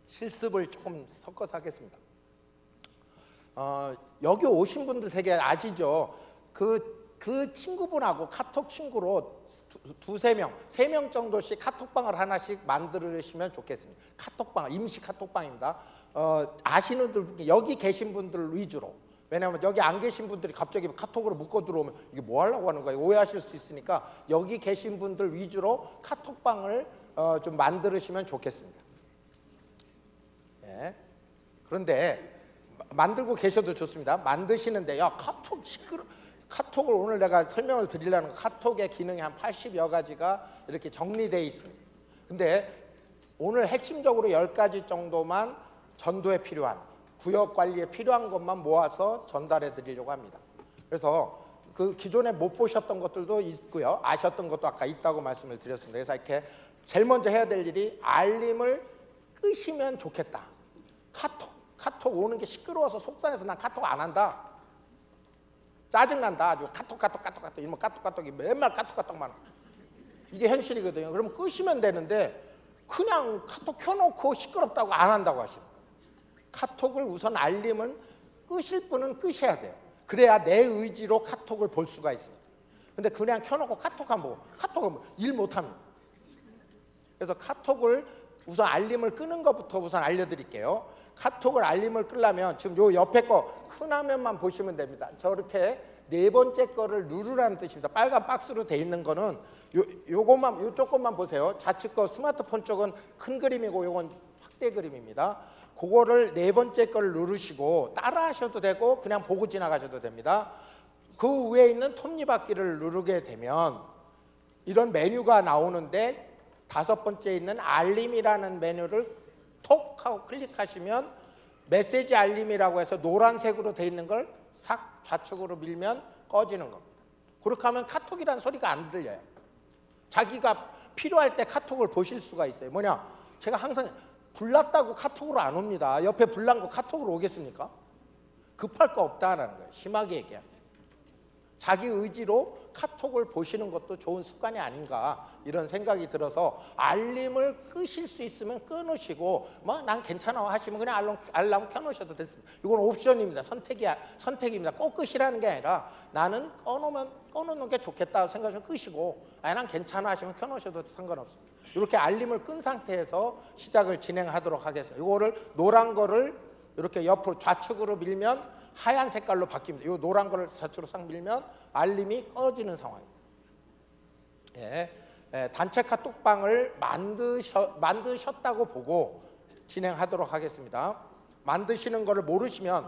실습을 조금 섞어서 하겠습니다. 여기 오신 분들 되게 아시죠? 그 친구분하고 카톡 친구로 두세 명, 3명 정도씩 카톡방을 하나씩 만들으시면 좋겠습니다. 카톡방, 임시 카톡방입니다. 아시는 분들, 여기 계신 분들 위주로. 왜냐하면 여기 안 계신 분들이 갑자기 카톡으로 묶어 들어오면 이게 뭐 하려고 하는 거야? 오해하실 수 있으니까 여기 계신 분들 위주로 카톡방을 좀 만들으시면 좋겠습니다. 예. 그런데 만들고 계셔도 좋습니다. 만드시는데 카톡을 오늘 내가 설명을 드리려는 카톡의 기능이 한 80여 가지가 이렇게 정리되어 있습니다. 근데 오늘 핵심적으로 10가지 정도만 전도에 필요한, 구역 관리에 필요한 것만 모아서 전달해 드리려고 합니다. 그래서 그 기존에 못 보셨던 것들도 있고요. 아셨던 것도 아까 있다고 말씀을 드렸습니다. 그래서 이렇게 제일 먼저 해야 될 일이 알림을 끄시면 좋겠다. 카톡 오는 게 시끄러워서 속상해서 난 카톡 안 한다. 짜증난다. 아주 카톡 이러면 카톡이 맨날 카톡만. 이게 현실이거든요. 그러면 끄시면 되는데 그냥 카톡 켜놓고 시끄럽다고 안 한다고 하시는 거예요. 카톡을 우선 알림을 끄실 분은 끄셔야 돼요. 그래야 내 의지로 카톡을 볼 수가 있습니다. 근데 그냥 켜놓고 카톡은 일 못합니다. 그래서 카톡을 우선 알림을 끄는 것부터 우선 알려드릴게요. 카톡을 알림을 끄려면 지금 요 옆에 거 큰 화면만 보시면 됩니다. 저렇게 4번째 거를 누르라는 뜻입니다. 빨간 박스로 돼 있는 거는 요쪽 것만 보세요. 좌측 거 스마트폰 쪽은 큰 그림이고 요건 확대 그림입니다. 그거를 4번째 거를 누르시고 따라 하셔도 되고 그냥 보고 지나가셔도 됩니다. 그 위에 있는 톱니바퀴를 누르게 되면 이런 메뉴가 나오는데 5번째 있는 알림이라는 메뉴를 톡 하고 클릭하시면 메시지 알림이라고 해서 노란색으로 돼 있는 걸 싹 좌측으로 밀면 꺼지는 겁니다. 그렇게 하면 카톡이라는 소리가 안 들려요. 자기가 필요할 때 카톡을 보실 수가 있어요. 뭐냐? 제가 항상 불났다고 카톡으로 안 옵니다. 옆에 불난 거 카톡으로 오겠습니까? 급할 거 없다는 거예요. 심하게 얘기하면. 자기 의지로 카톡을 보시는 것도 좋은 습관이 아닌가 이런 생각이 들어서 알림을 끄실 수 있으면 끊으시고 뭐 난 괜찮아 하시면 그냥 알람 켜놓으셔도 됐습니다. 이건 옵션입니다. 선택입니다. 꼭 끄시라는 게 아니라 나는 꺼놓는 게 좋겠다 생각하시면 끄시고 아니 난 괜찮아 하시면 켜놓으셔도 상관없습니다. 이렇게 알림을 끈 상태에서 시작을 진행하도록 하겠습니다. 이거를 노란 거를 이렇게 옆으로 좌측으로 밀면 하얀 색깔로 바뀝니다. 이 노란 거를 좌측으로 싹 밀면 알림이 꺼지는 상황입니다. 단체 카톡방을 만드셨다고 보고 진행하도록 하겠습니다. 만드시는 거를 모르시는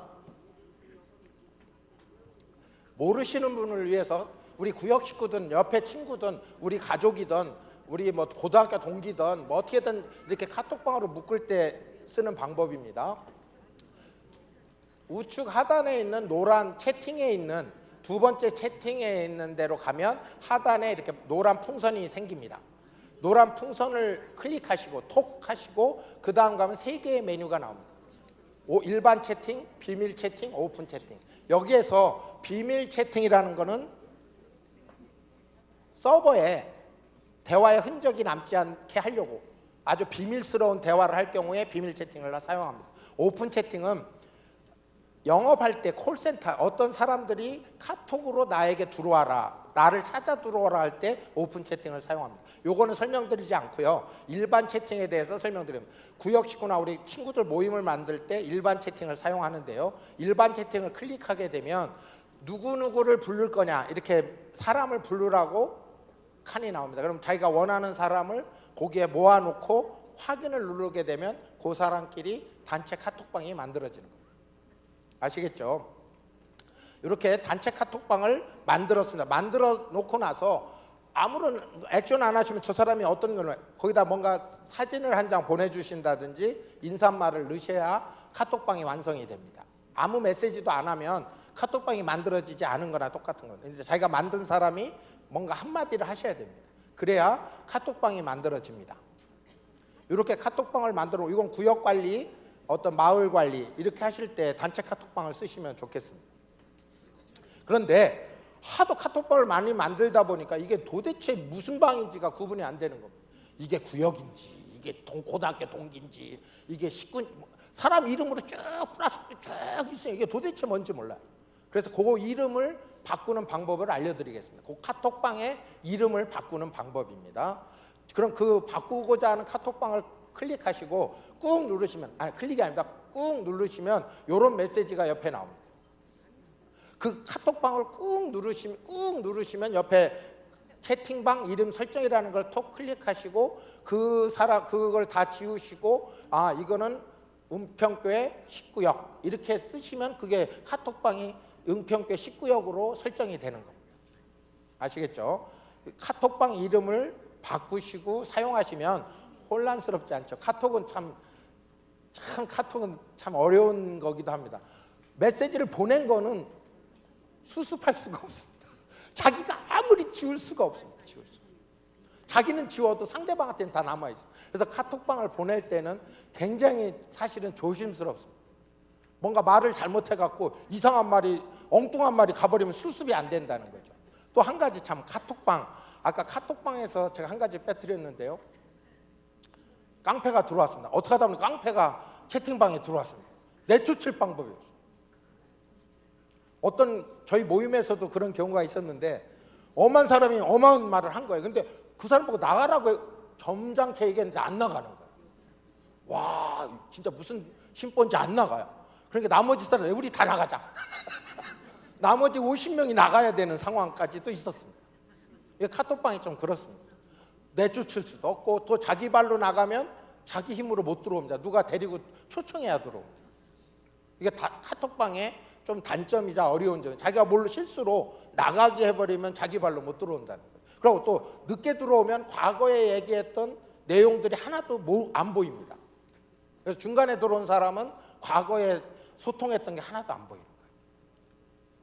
분을 위해서 우리 구역 식구든 옆에 친구든 우리 가족이든 우리 뭐 고등학교 동기든 뭐 어떻게든 이렇게 카톡방으로 묶을 때 쓰는 방법입니다. 우측 하단에 있는 노란 채팅에 있는 두 번째 채팅에 있는 데로 가면 하단에 이렇게 노란 풍선이 생깁니다. 노란 풍선을 클릭하시고 톡 하시고 그 다음 가면 세 개의 메뉴가 나옵니다. 일반 채팅, 비밀 채팅, 오픈 채팅. 여기에서 비밀 채팅이라는 거는 서버에 대화의 흔적이 남지 않게 하려고 아주 비밀스러운 대화를 할 경우에 비밀 채팅을 사용합니다. 오픈 채팅은 영업할 때 콜센터 어떤 사람들이 카톡으로 나에게 들어와라 나를 찾아 들어오라 할 때 오픈 채팅을 사용합니다. 요거는 설명드리지 않고요. 일반 채팅에 대해서 설명드립니다. 구역 식구나 우리 친구들 모임을 만들 때 일반 채팅을 사용하는데요. 일반 채팅을 클릭하게 되면 누구누구를 부를 거냐 이렇게 사람을 부르라고 칸이 나옵니다. 그럼 자기가 원하는 사람을 거기에 모아놓고 확인을 누르게 되면 그 사람끼리 단체 카톡방이 만들어지는 겁니다. 아시겠죠? 이렇게 단체 카톡방을 만들었습니다. 만들어 놓고 나서 아무런 액션 안 하시면 저 사람이 어떤 걸 거기다 뭔가 사진을 한 장 보내주신다든지 인사말을 넣으셔야 카톡방이 완성이 됩니다. 아무 메시지도 안 하면 카톡방이 만들어지지 않은 거나 똑같은 거예요. 이제 자기가 만든 사람이 뭔가 한마디를 하셔야 됩니다. 그래야 카톡방이 만들어집니다. 이렇게 카톡방을 만들어 이건 구역관리 어떤 마을 관리 이렇게 하실 때 단체 카톡방을 쓰시면 좋겠습니다. 그런데 하도 카톡방을 많이 만들다 보니까 이게 도대체 무슨 방인지가 구분이 안 되는 겁니다. 이게 구역인지 이게 고등학교 동기인지 이게 식구 사람 이름으로 쭉 플러스 쭉 있어요. 이게 도대체 뭔지 몰라요. 그래서 그 이름을 바꾸는 방법을 알려드리겠습니다. 그 카톡방의 이름을 바꾸는 방법입니다. 그럼 그 바꾸고자 하는 카톡방을 클릭하시고 꾹 누르시면 클릭이 아닙니다. 꾹 누르시면 이런 메시지가 옆에 나옵니다. 그 카톡방을 꾹 누르시면 옆에 채팅방 이름 설정이라는 걸 톡 클릭하시고 그걸 다 지우시고 이거는 은평교회 19역 이렇게 쓰시면 그게 카톡방이 은평교회 19역으로 설정이 되는 겁니다. 아시겠죠? 카톡방 이름을 바꾸시고 사용하시면 혼란스럽지 않죠. 카톡은 참 어려운 거기도 합니다. 메시지를 보낸 거는 수습할 수가 없습니다. 자기가 아무리 지울 수가 없습니다. 자기는 지워도 상대방한테는 다 남아있습니다. 그래서 카톡방을 보낼 때는 굉장히 사실은 조심스럽습니다. 뭔가 말을 잘못해갖고 이상한 말이 엉뚱한 말이 가버리면 수습이 안 된다는 거죠. 또 한 가지 참 카톡방 아까 카톡방에서 제가 한 가지 빼뜨렸는데요. 깡패가 들어왔습니다. 어떻게 하다 보니 깡패가 채팅방에 들어왔습니다. 내쫓을 방법이 없어요. 어떤 저희 모임에서도 그런 경우가 있었는데 엄한 사람이 엄한 말을 한 거예요. 근데 그 사람 보고 나가라고 점잖게 얘기했는데 안 나가는 거예요. 와 진짜 무슨 심보인지 안 나가요. 그러니까 나머지 사람 우리 다 나가자. 나머지 50명이 나가야 되는 상황까지도 있었습니다. 카톡방이 좀 그렇습니다. 내쫓을 수도 없고 또 자기 발로 나가면 자기 힘으로 못 들어옵니다. 누가 데리고 초청해야 들어옵니다. 이게 카톡방의 좀 단점이자 어려운 점. 자기가 뭘로 실수로 나가게 해버리면 자기 발로 못 들어온다는 거예요. 그리고 또 늦게 들어오면 과거에 얘기했던 내용들이 하나도 안 보입니다. 그래서 중간에 들어온 사람은 과거에 소통했던 게 하나도 안 보이는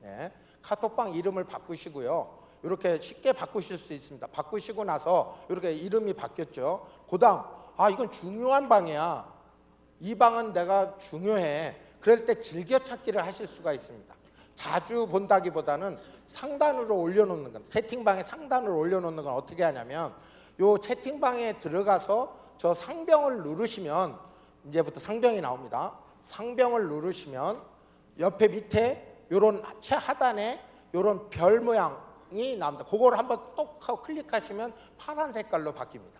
거예요. 예. 카톡방 이름을 바꾸시고요. 이렇게 쉽게 바꾸실 수 있습니다. 바꾸시고 나서 이렇게 이름이 바뀌었죠. 그다음 이건 중요한 방이야. 이 방은 내가 중요해. 그럴 때 즐겨찾기를 하실 수가 있습니다. 자주 본다기보다는 상단으로 올려놓는 건, 채팅방에 상단으로 올려놓는 건 어떻게 하냐면 요 채팅방에 들어가서 저 상병을 누르시면 이제부터 상병이 나옵니다. 상병을 누르시면 옆에 밑에 요런 최하단에 요런 별 모양이 나옵니다. 그걸 한번 똑 하고 클릭하시면 파란 색깔로 바뀝니다.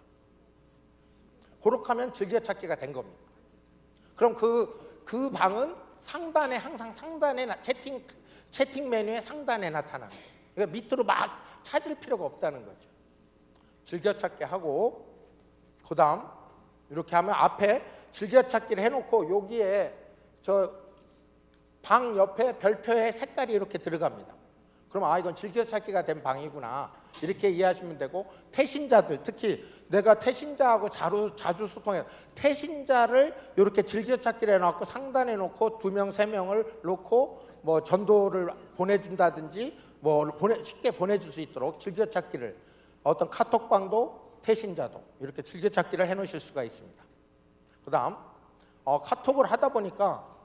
그렇게 하면 즐겨찾기가 된 겁니다. 그럼 그 방은 상단에 항상 채팅 메뉴의 상단에 나타나는 거예요. 그러니까 밑으로 막 찾을 필요가 없다는 거죠. 즐겨찾기 하고 그다음 이렇게 하면 앞에 즐겨찾기를 해놓고 여기에 저 방 옆에 별표의 색깔이 이렇게 들어갑니다. 그럼 이건 즐겨찾기가 된 방이구나 이렇게 이해하시면 되고, 태신자들, 특히 내가 태신자하고 자주 소통해, 태신자를 이렇게 즐겨찾기를 해놓고 상단에 놓고 2명, 3명을 놓고 뭐 전도를 보내준다든지 쉽게 보내줄 수 있도록 즐겨찾기를, 어떤 카톡방도 태신자도 이렇게 즐겨찾기를 해놓으실 수가 있습니다. 그 다음 카톡을 하다 보니까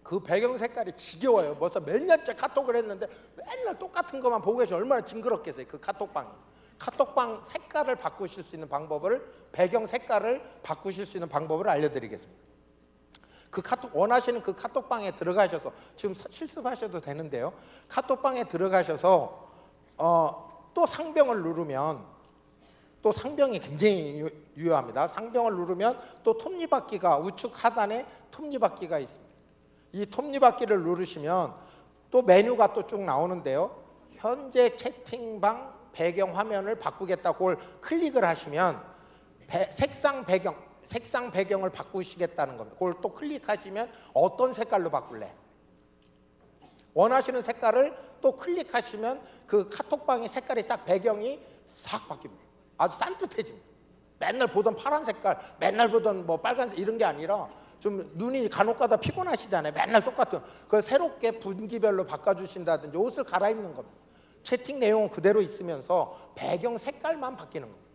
그 배경 색깔이 지겨워요. 벌써 몇 년째 카톡을 했는데 맨날 똑같은 것만 보고 계시면 얼마나 징그럽겠어요. 그 카톡방이. 카톡방 색깔을 바꾸실 수 있는 방법을, 배경 색깔을 바꾸실 수 있는 방법을 알려드리겠습니다. 그 원하시는 그 카톡방에 들어가셔서 지금 실습하셔도 되는데요. 카톡방에 들어가셔서 또 상병을 누르면, 또 상병이 굉장히 유효합니다. 상병을 누르면 또 톱니바퀴가, 우측 하단에 톱니바퀴가 있습니다. 이 톱니바퀴를 누르시면 또 메뉴가 또 쭉 나오는데요. 현재 채팅방 배경 화면을 바꾸겠다고 그걸 클릭을 하시면 색상 배경을 바꾸시겠다는 겁니다. 그걸 또 클릭하시면 어떤 색깔로 바꿀래? 원하시는 색깔을 또 클릭하시면 그 카톡방의 색깔이 배경이 싹 바뀝니다. 아주 산뜻해집니다. 맨날 보던 파란 색깔, 맨날 보던 뭐 빨간색 이런 게 아니라 좀 눈이 간혹가다 피곤하시잖아요. 맨날 똑같은 그걸 새롭게 분기별로 바꿔주신다든지 옷을 갈아입는 겁니다. 채팅 내용은 그대로 있으면서 배경 색깔만 바뀌는 겁니다.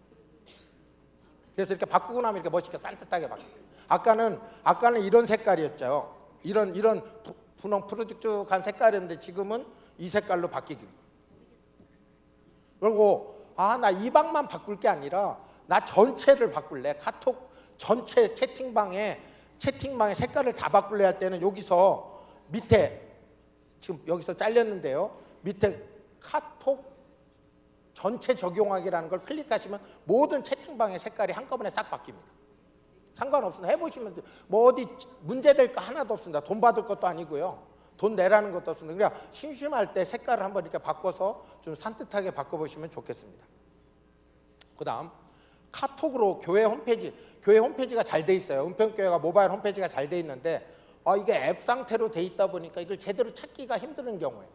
그래서 이렇게 바꾸고 나면 이렇게 멋있게 산뜻하게 바뀌어요. 아까는 이런 색깔이었죠. 이런 분홍 푸르죽죽한 색깔이었는데 지금은 이 색깔로 바뀌기. 그리고 나 이 방만 바꿀 게 아니라 나 전체를 바꿀래. 카톡 전체 채팅방에 색깔을 다 바꿀래 할 때는 여기서 밑에, 지금 여기서 잘렸는데요. 밑에 카톡 전체 적용하기라는 걸 클릭하시면 모든 채팅방의 색깔이 한꺼번에 싹 바뀝니다. 상관없습니다. 해보시면 돼요. 뭐 어디 문제될 거 하나도 없습니다. 돈 받을 것도 아니고요. 돈 내라는 것도 없습니다. 그냥 심심할 때 색깔을 한번 이렇게 바꿔서 좀 산뜻하게 바꿔보시면 좋겠습니다. 그 다음 카톡으로 교회 홈페이지가 잘 돼 있어요. 은평교회가 모바일 홈페이지가 잘 돼 있는데 이게 앱 상태로 돼 있다 보니까 이걸 제대로 찾기가 힘든 경우에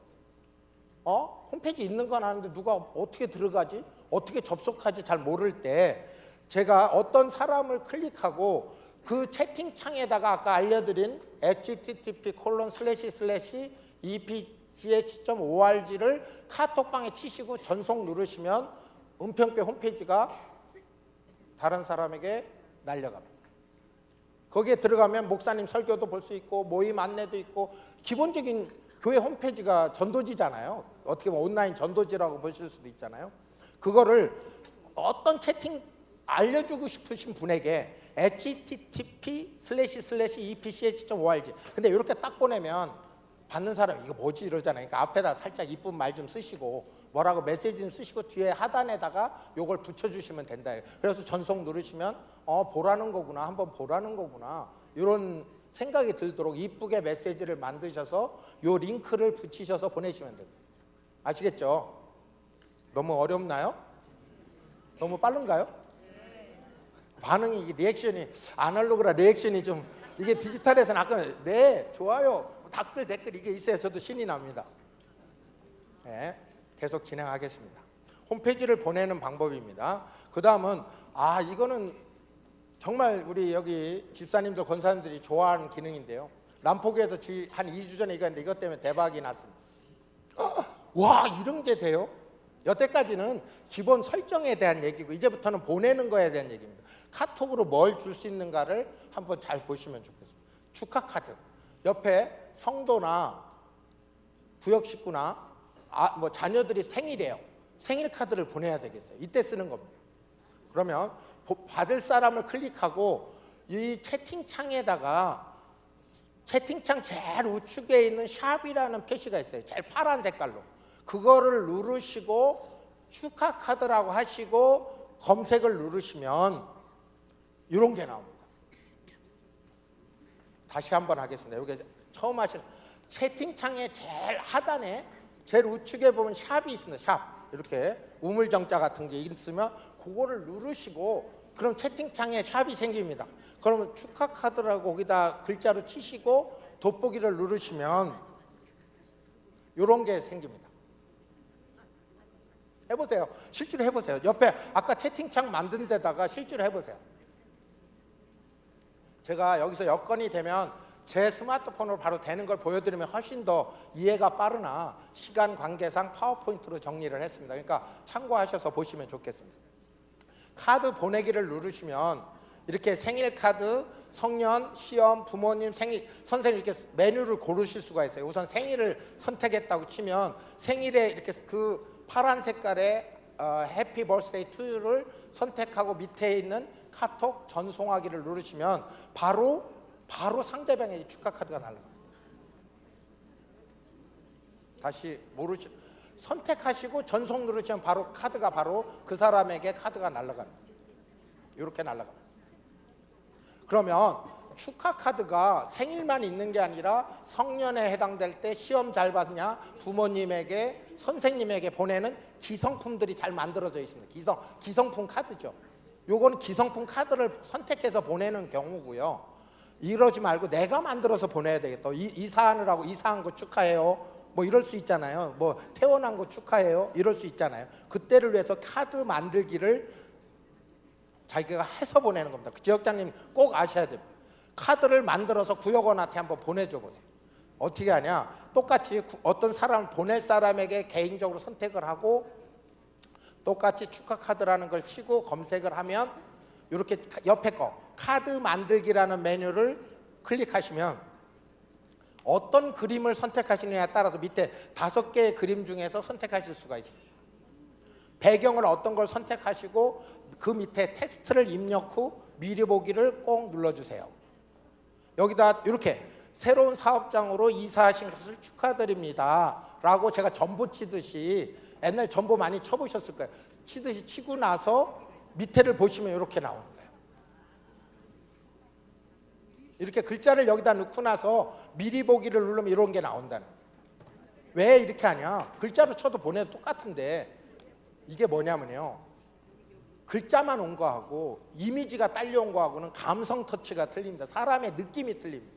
홈페이지 있는 건 아는데 누가 어떻게 들어가지? 어떻게 접속하지? 잘 모를 때 제가 어떤 사람을 클릭하고 그 채팅창에다가 아까 알려드린 http://epch.org를 카톡방에 치시고 전송 누르시면 은평교회 홈페이지가 다른 사람에게 날려갑니다. 거기에 들어가면 목사님 설교도 볼 수 있고 모임 안내도 있고, 기본적인 교회 홈페이지가 전도지잖아요. 어떻게 보면 온라인 전도지라고 보실 수도 있잖아요. 그거를 어떤 채팅 알려주고 싶으신 분에게 http://epch.org 근데 이렇게 딱 보내면 받는 사람이 이거 뭐지 이러잖아요. 그러니까 앞에다 살짝 이쁜 말 좀 쓰시고 뭐라고 메시지 좀 쓰시고 뒤에 하단에다가 요걸 붙여주시면 된다. 그래서 전송 누르시면 보라는 거구나, 한번 보라는 거구나, 이런 생각이 들도록 이쁘게 메시지를 만드셔서 요 링크를 붙이셔서 보내시면 됩니다. 아시겠죠? 너무 어렵나요? 너무 빠른가요? 반응이, 리액션이, 아날로그라 리액션이 좀, 이게 디지털에서는 아까 네, 좋아요, 댓글 이게 있어야 저도 신이 납니다. 네, 계속 진행하겠습니다. 홈페이지를 보내는 방법입니다. 그 다음은 이거는 정말 우리 여기 집사님들, 권사님들이 좋아하는 기능인데요. 남포구에서 한 2주 전에 이거 했는데 이것 때문에 대박이 났습니다. 와, 이런 게 돼요? 여태까지는 기본 설정에 대한 얘기고 이제부터는 보내는 거에 대한 얘기입니다. 카톡으로 뭘 줄 수 있는가를 한번 잘 보시면 좋겠습니다. 축하 카드. 옆에 성도나 구역 식구나 뭐 자녀들이 생일이에요. 생일 카드를 보내야 되겠어요. 이때 쓰는 겁니다. 그러면 받을 사람을 클릭하고 이 채팅창에다가 채팅창 제일 우측에 있는 샵이라는 표시가 있어요. 제일 파란 색깔로. 그거를 누르시고 축하 카드라고 하시고 검색을 누르시면 이런 게 나옵니다. 다시 한번 하겠습니다. 여기 처음 하시는 채팅창의 제일 하단에 제일 우측에 보면 샵이 있습니다. 샵. 이렇게 우물정자 같은 게 있으면 그거를 누르시고 그럼 채팅창에 샵이 생깁니다. 그러면 축하 카드라고 거기다 글자로 치시고 돋보기를 누르시면 이런 게 생깁니다. 해보세요. 실제로 해보세요. 옆에 아까 채팅창 만든 데다가 실제로 해보세요. 제가 여기서 여건이 되면 제 스마트폰으로 바로 되는 걸 보여드리면 훨씬 더 이해가 빠르나 시간 관계상 파워포인트로 정리를 했습니다. 그러니까 참고하셔서 보시면 좋겠습니다. 카드 보내기를 누르시면 이렇게 생일 카드, 성년, 시험, 부모님, 생일, 선생님 이렇게 메뉴를 고르실 수가 있어요. 우선 생일을 선택했다고 치면 생일에 이렇게 그 파란 색깔의 해피 버스데이 투유를 선택하고 밑에 있는 카톡 전송하기를 누르시면 바로 상대방의 축하 카드가 날라가요. 다시 선택하시고 전송 누르시면 바로 카드가 바로 그 사람에게 카드가 날라갑니다. 이렇게 날라갑니다. 그러면 축하 카드가 생일만 있는 게 아니라 성년에 해당될 때 시험 잘 봤냐, 부모님에게, 선생님에게 보내는 기성품들이 잘 만들어져 있습니다. 기성품 카드죠. 요거는 기성품 카드를 선택해서 보내는 경우고요. 이러지 말고 내가 만들어서 보내야 되겠다. 이사하느라고 이사한 거 축하해요. 뭐 이럴 수 있잖아요. 뭐 태어난 거 축하해요. 이럴 수 있잖아요. 그때를 위해서 카드 만들기를 자기가 해서 보내는 겁니다. 그 지역장님 꼭 아셔야 됩니다. 카드를 만들어서 구역원한테 한번 보내줘 보세요. 어떻게 하냐? 똑같이 어떤 사람을 보낼 사람에게 개인적으로 선택을 하고 똑같이 축하 카드라는 걸 치고 검색을 하면 이렇게 옆에 거 카드 만들기라는 메뉴를 클릭하시면 어떤 그림을 선택하시느냐에 따라서 밑에 5개의 그림 중에서 선택하실 수가 있습니다. 배경을 어떤 걸 선택하시고 그 밑에 텍스트를 입력 후 미리 보기를 꼭 눌러주세요. 여기다 이렇게 새로운 사업장으로 이사하신 것을 축하드립니다 라고 제가 전보 치듯이 옛날 전보 많이 쳐보셨을 거예요. 치듯이 치고 나서 밑에를 보시면 이렇게 나오는 거예요. 이렇게 글자를 여기다 넣고 나서 미리 보기를 누르면 이런 게 나온다는 거예요. 왜 이렇게 하냐? 글자로 쳐도 보내도 똑같은데 이게 뭐냐면요, 글자만 온 거하고 이미지가 딸려온 거하고는 감성 터치가 틀립니다. 사람의 느낌이 틀립니다.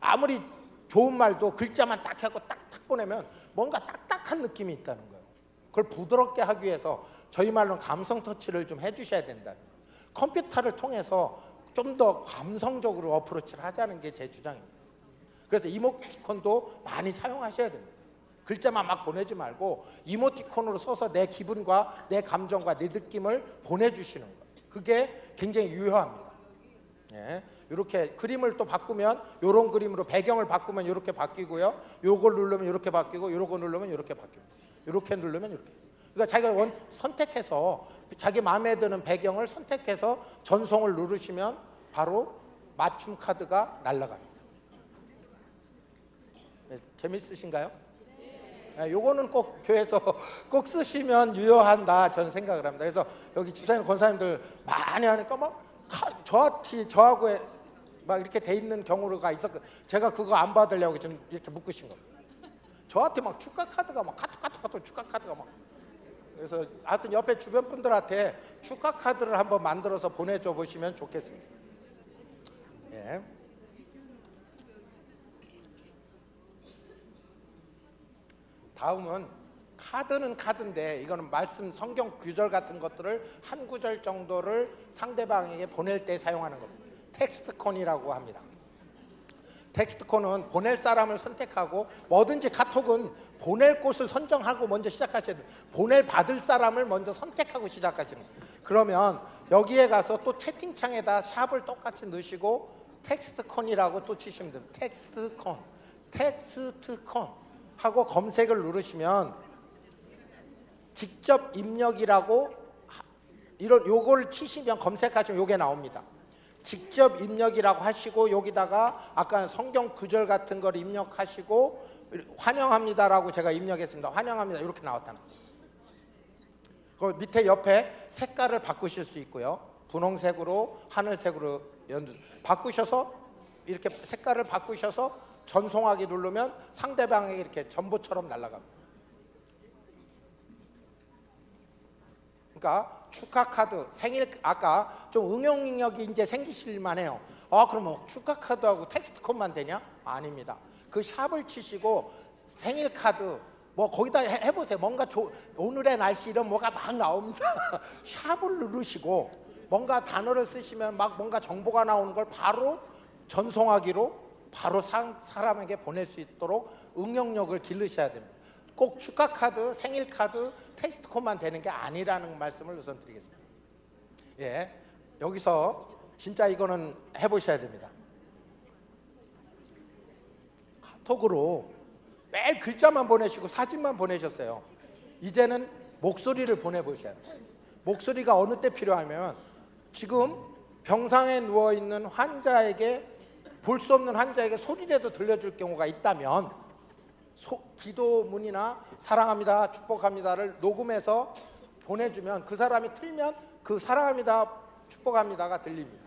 아무리 좋은 말도 글자만 딱 하고 딱딱 보내면 뭔가 딱딱한 느낌이 있다는 거예요. 그걸 부드럽게 하기 위해서 저희 말로는 감성 터치를 좀 해주셔야 된다는 거예요. 컴퓨터를 통해서 좀 더 감성적으로 어프로치를 하자는 게 제 주장입니다. 그래서 이모티콘도 많이 사용하셔야 됩니다. 글자만 막 보내지 말고 이모티콘으로 써서 내 기분과 내 감정과 내 느낌을 보내주시는 거예요. 그게 굉장히 유효합니다. 예, 이렇게 그림을 또 바꾸면 이런 그림으로 배경을 바꾸면 이렇게 바뀌고요. 요걸 누르면 이렇게 바뀌고 요거 누르면 이렇게 바뀝니다. 이렇게 누르면 이렇게. 그러니까 자기가 선택해서 자기 마음에 드는 배경을 선택해서 전송을 누르시면 바로 맞춤 카드가 날아갑니다. 네, 재밌으신가요? 네, 요거는 꼭 교회에서 꼭 쓰시면 유효한다 저는 생각을 합니다. 그래서 여기 집사님 권사님들 많이 하니까 막 저하고 막 이렇게 돼 있는 경우가 있었거든요. 제가 그거 안 받으려고 지금 이렇게 묶으신 겁니다. 저한테 막 축하 카드가 막 카톡 축하 카드가 막. 그래서 하여튼 옆에 주변 분들한테 축하 카드를 한번 만들어서 보내줘 보시면 좋겠습니다. 예. 다음은 카드는 카드인데 이거는 말씀 성경 구절 같은 것들을 한 구절 정도를 상대방에게 보낼 때 사용하는 겁니다. 텍스트콘이라고 합니다. 텍스트콘은 보낼 사람을 선택하고, 뭐든지 카톡은 보낼 곳을 선정하고 먼저 시작하셔야 돼요. 보낼 받을 사람을 먼저 선택하고 시작하시는 거예요. 그러면 여기에 가서 또 채팅창에다 샵을 똑같이 넣으시고 텍스트콘이라고 또 치시면 됩니다. 텍스트콘 하고 검색을 누르시면 직접 입력이라고 이런 요걸 치시면, 검색하시면 요게 나옵니다. 직접 입력이라고 하시고 여기다가 아까 성경 구절 같은 걸 입력하시고 환영합니다라고 제가 입력했습니다. 환영합니다 이렇게 나왔다는 거예요. 그 밑에 옆에 색깔을 바꾸실 수 있고요. 분홍색으로 하늘색으로 바꾸셔서 이렇게 색깔을 바꾸셔서 전송하기 누르면 상대방에게 이렇게 전보처럼 날아갑니다. 그러니까 축하 카드, 생일, 아까 좀 응용 능력이 이제 생기실만 해요. 그러면 축하 카드하고 텍스트콘만 되냐? 아닙니다. 그 샵을 치시고 생일 카드 뭐 거기다 해보세요. 뭔가 오늘의 날씨 이런 뭐가 막 나옵니다. 샵을 누르시고 뭔가 단어를 쓰시면 막 뭔가 정보가 나오는 걸 바로 전송하기로 바로 사람에게 보낼 수 있도록 응용력을 기르셔야 됩니다. 꼭 축하 카드, 생일 카드, 텍스트콘만 되는 게 아니라는 말씀을 우선 드리겠습니다. 예, 여기서 진짜 이거는 해보셔야 됩니다. 카톡으로 매일 글자만 보내시고 사진만 보내셨어요. 이제는 목소리를 보내보셔야 돼요. 목소리가 어느 때 필요하면 지금 병상에 누워있는 환자에게, 볼 수 없는 환자에게 소리라도 들려줄 경우가 있다면 기도문이나 사랑합니다, 축복합니다를 녹음해서 보내주면 그 사람이 틀면 그 사랑합니다, 축복합니다가 들립니다.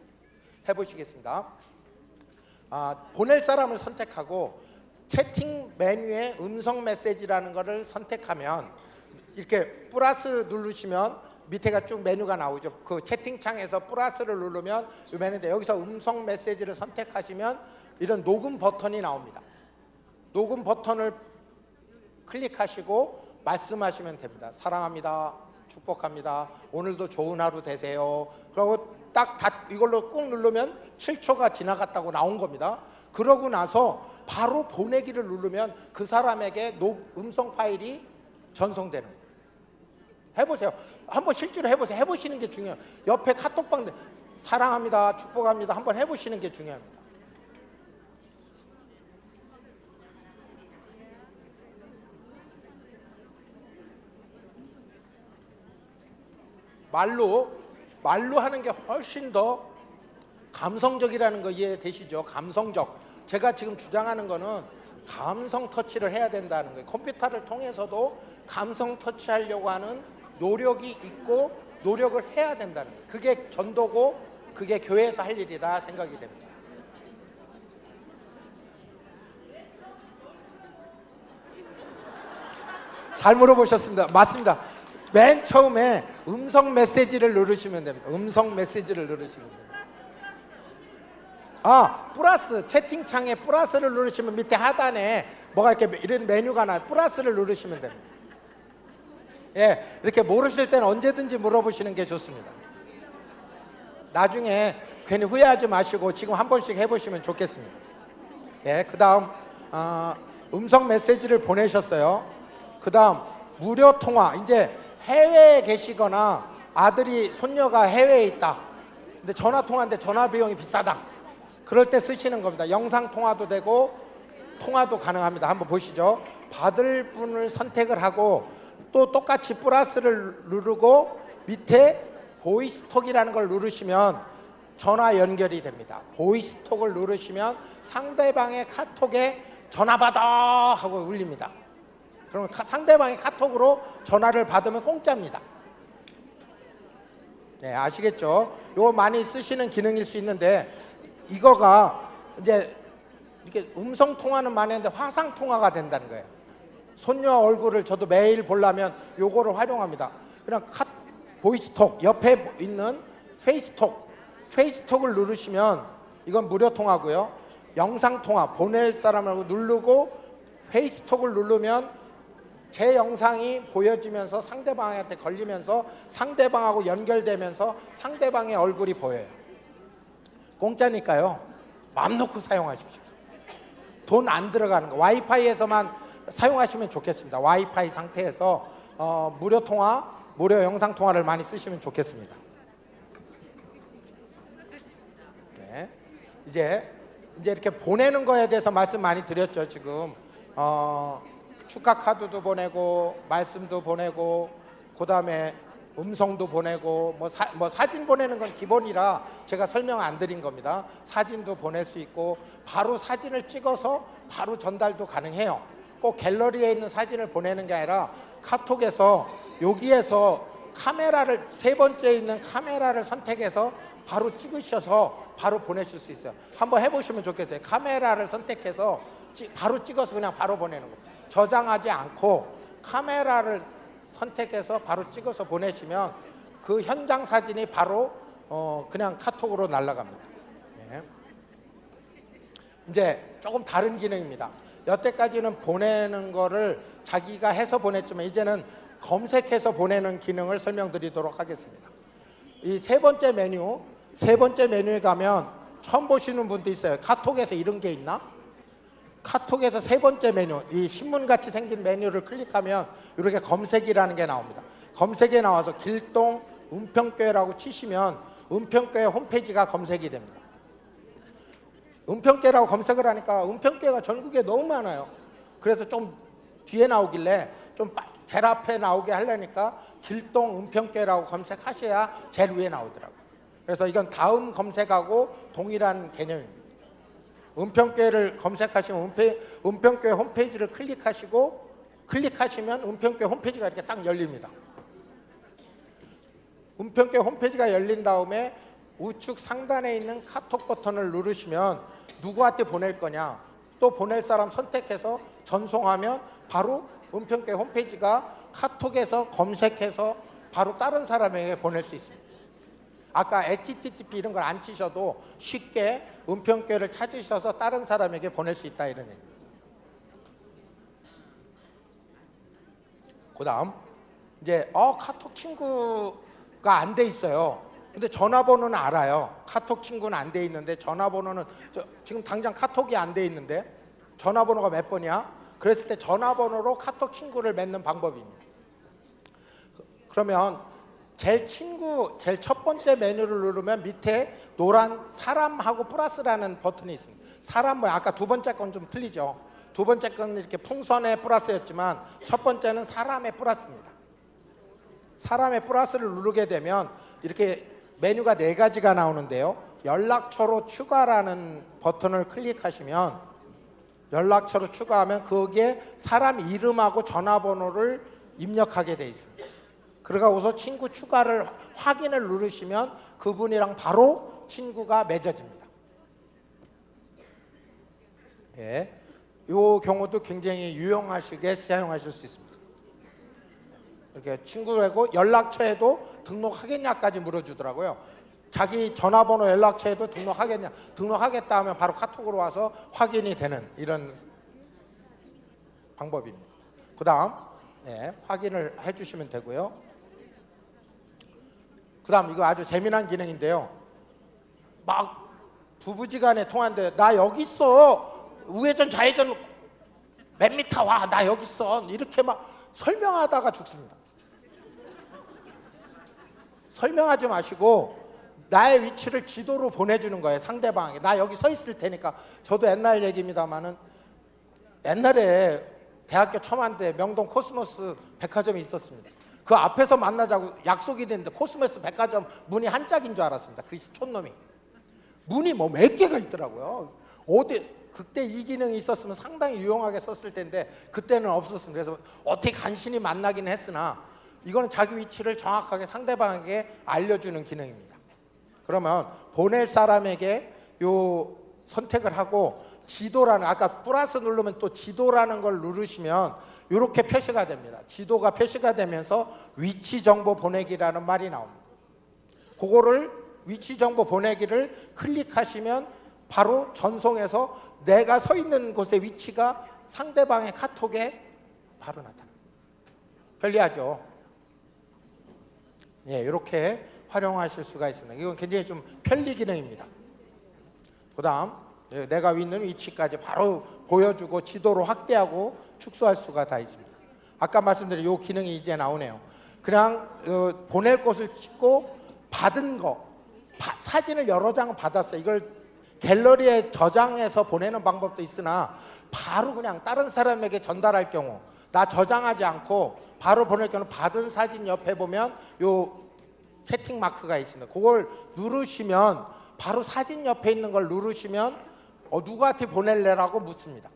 해보시겠습니다. 보낼 사람을 선택하고 채팅 메뉴에 음성 메시지라는 것을 선택하면 이렇게 플러스 누르시면 밑에가 쭉 메뉴가 나오죠. 그 채팅창에서 플러스를 누르면 이 메뉴인데 여기서 음성 메시지를 선택하시면 이런 녹음 버튼이 나옵니다. 녹음 버튼을 클릭하시고 말씀하시면 됩니다. 사랑합니다, 축복합니다, 오늘도 좋은 하루 되세요. 그리고 딱 이걸로 꾹 누르면 7초가 지나갔다고 나온 겁니다. 그러고 나서 바로 보내기를 누르면 그 사람에게 음성 파일이 전송되는 거예요. 해보세요. 한번 실제로 해보세요. 해보시는 게 중요해요. 옆에 카톡방 사랑합니다, 축복합니다 한번 해보시는 게 중요합니다. 말로 하는 게 훨씬 더 감성적이라는 거 이해되시죠? 감성적. 제가 지금 주장하는 거는 감성 터치를 해야 된다는 거예요. 컴퓨터를 통해서도 감성 터치하려고 하는 노력이 있고 노력을 해야 된다는 거예요. 그게 전도고 그게 교회에서 할 일이다 생각이 됩니다. 잘 물어보셨습니다. 맞습니다. 맨 처음에 음성 메시지를 누르시면 됩니다. 음성 메시지를 누르시면 됩니다. 플러스, 채팅창에 플러스를 누르시면 밑에 하단에 뭐가 이렇게 이런 메뉴가 나요. 플러스를 누르시면 됩니다. 예, 이렇게 모르실 때는 언제든지 물어보시는 게 좋습니다. 나중에 괜히 후회하지 마시고 지금 한 번씩 해보시면 좋겠습니다. 예, 그 다음 음성 메시지를 보내셨어요. 그 다음 무료 통화. 이제 해외에 계시거나 아들이, 손녀가 해외에 있다. 근데 전화 통화인데 전화 비용이 비싸다. 그럴 때 쓰시는 겁니다. 영상 통화도 되고 통화도 가능합니다. 한번 보시죠. 받을 분을 선택을 하고 또 똑같이 플러스를 누르고 밑에 보이스톡이라는 걸 누르시면 전화 연결이 됩니다. 보이스톡을 누르시면 상대방의 카톡에 전화 받아 하고 울립니다. 그러면 상대방의 카톡으로 전화를 받으면 공짜입니다. 네, 아시겠죠? 이거 많이 쓰시는 기능일 수 있는데 이거가 이제 이렇게 음성 통화는 많이 했는데 화상 통화가 된다는 거예요. 손녀 얼굴을 저도 매일 보려면 요거를 활용합니다. 그냥 보이스톡 옆에 있는 페이스톡을 누르시면 이건 무료 통화고요. 영상 통화 보낼 사람하고 누르고 페이스톡을 누르면 제 영상이 보여지면서 상대방한테 걸리면서 상대방하고 연결되면서 상대방의 얼굴이 보여요. 공짜니까요. 마음 놓고 사용하십시오. 돈 안 들어가는 거. 와이파이에서만 사용하시면 좋겠습니다. 와이파이 상태에서 무료 통화, 무료 영상 통화를 많이 쓰시면 좋겠습니다. 네. 이제 이렇게 보내는 거에 대해서 말씀 많이 드렸죠. 지금 축하 카드도 보내고 말씀도 보내고 그다음에 음성도 보내고 뭐 사진 보내는 건 기본이라 제가 설명 안 드린 겁니다. 사진도 보낼 수 있고 바로 사진을 찍어서 바로 전달도 가능해요. 꼭 갤러리에 있는 사진을 보내는 게 아니라 카톡에서 여기에서 카메라를 세 번째 있는 카메라를 선택해서 바로 찍으셔서 바로 보내실 수 있어요. 한번 해보시면 좋겠어요. 카메라를 선택해서 바로 찍어서 그냥 바로 보내는 거. 저장하지 않고 카메라를 선택해서 바로 찍어서 보내시면 그 현장 사진이 바로 그냥 카톡으로 날아갑니다. 네. 이제 조금 다른 기능입니다. 여태까지는 보내는 거를 자기가 해서 보냈지만 이제는 검색해서 보내는 기능을 설명드리도록 하겠습니다. 이 세 번째 메뉴에 가면 처음 보시는 분도 있어요. 카톡에서 이런 게 있나? 카톡에서 세 번째 메뉴, 이 신문같이 생긴 메뉴를 클릭하면 이렇게 검색이라는 게 나옵니다. 검색에 나와서 길동 은평교회라고 치시면 은평교회 홈페이지가 검색이 됩니다. 은평교회라고 검색을 하니까 은평교회가 전국에 너무 많아요. 그래서 좀 뒤에 나오길래 좀 제일 앞에 나오게 하려니까 길동 은평교회라고 검색하셔야 제일 위에 나오더라고요. 그래서 이건 다음 검색하고 동일한 개념입니다. 은평교회를 검색하시면 은평교회 홈페이지를 클릭하시면 은평교회 홈페이지가 이렇게 딱 열립니다. 은평교회 홈페이지가 열린 다음에 우측 상단에 있는 카톡 버튼을 누르시면 누구한테 보낼 거냐 또 보낼 사람 선택해서 전송하면 바로 은평교회 홈페이지가 카톡에서 검색해서 바로 다른 사람에게 보낼 수 있습니다. 아까 HTTP 이런 걸 안 치셔도 쉽게 은평교회를 찾으셔서 다른 사람에게 보낼 수 있다 이런 얘기입니다. 그다음 이제 카톡 친구가 안 돼 있어요. 근데 전화번호는 알아요. 카톡 친구는 안 돼 있는데 전화번호는 지금 당장 카톡이 안 돼 있는데 전화번호가 몇 번이야? 그랬을 때 전화번호로 카톡 친구를 맺는 방법입니다. 그러면 제일 첫 번째 메뉴를 누르면 밑에 노란 사람하고 플러스라는 버튼이 있습니다. 사람 아까 두 번째 건 좀 틀리죠. 두 번째 건 이렇게 풍선의 플러스였지만 첫 번째는 사람의 플러스입니다. 사람의 플러스를 누르게 되면 이렇게 메뉴가 네 가지가 나오는데요. 연락처로 추가라는 버튼을 클릭하시면 연락처로 추가하면 거기에 사람 이름하고 전화번호를 입력하게 되어 있습니다. 그러고서 친구 추가를 확인을 누르시면 그분이랑 바로 친구가 맺어집니다. 예, 이 경우도 굉장히 유용하시게 사용하실 수 있습니다. 이렇게 친구라고 연락처에도 등록하겠냐까지 물어주더라고요. 자기 전화번호 연락처에도 등록하겠냐, 등록하겠다 하면 바로 카톡으로 와서 확인이 되는 이런 방법입니다. 그 다음 확인을 해주시면 되고요. 그 다음 이거 아주 재미난 기능인데요. 막 부부지간에 통화인데 나 여기 있어, 우회전 좌회전 몇 미터 와, 나 여기 있어, 이렇게 막 설명하다가 죽습니다. 설명하지 마시고 나의 위치를 지도로 보내주는 거예요. 상대방에게 나 여기 서 있을 테니까. 저도 옛날 얘기입니다만은 옛날에 대학교 처음 한 때 명동 코스모스 백화점이 있었습니다. 그 앞에서 만나자고 약속이 됐는데 코스모스 백화점 문이 한 짝인 줄 알았습니다. 그 촌놈이 문이 뭐 몇 개가 있더라고요. 그때 이 기능이 있었으면 상당히 유용하게 썼을 텐데 그때는 없었습니다. 그래서 어떻게 간신히 만나긴 했으나 이거는 자기 위치를 정확하게 상대방에게 알려주는 기능입니다. 그러면 보낼 사람에게 요 선택을 하고 지도라는, 아까 플러스 누르면 또 지도라는 걸 누르시면 이렇게 표시가 됩니다. 지도가 표시가 되면서 위치 정보 보내기라는 말이 나옵니다. 그거를 위치 정보 보내기를 클릭하시면 바로 전송해서 내가 서 있는 곳의 위치가 상대방의 카톡에 바로 나타납니다. 편리하죠. 예, 이렇게 활용하실 수가 있습니다. 이건 굉장히 좀 편리 기능입니다. 그 다음 내가 있는 위치까지 바로 보여주고 지도로 확대하고 축소할 수가 다 있습니다. 아까 말씀드린 이 기능이 이제 나오네요. 그냥 보낼 곳을 찍고 받은 거 사진을 여러 장 받았어요. 이걸 갤러리에 저장해서 보내는 방법도 있으나 바로 그냥 다른 사람에게 전달할 경우 나 저장하지 않고 바로 보낼 경우 받은 사진 옆에 보면 요 채팅 마크가 있습니다. 그걸 누르시면 바로 사진 옆에 있는 걸 누르시면 누구한테 보낼래라고 묻습니다.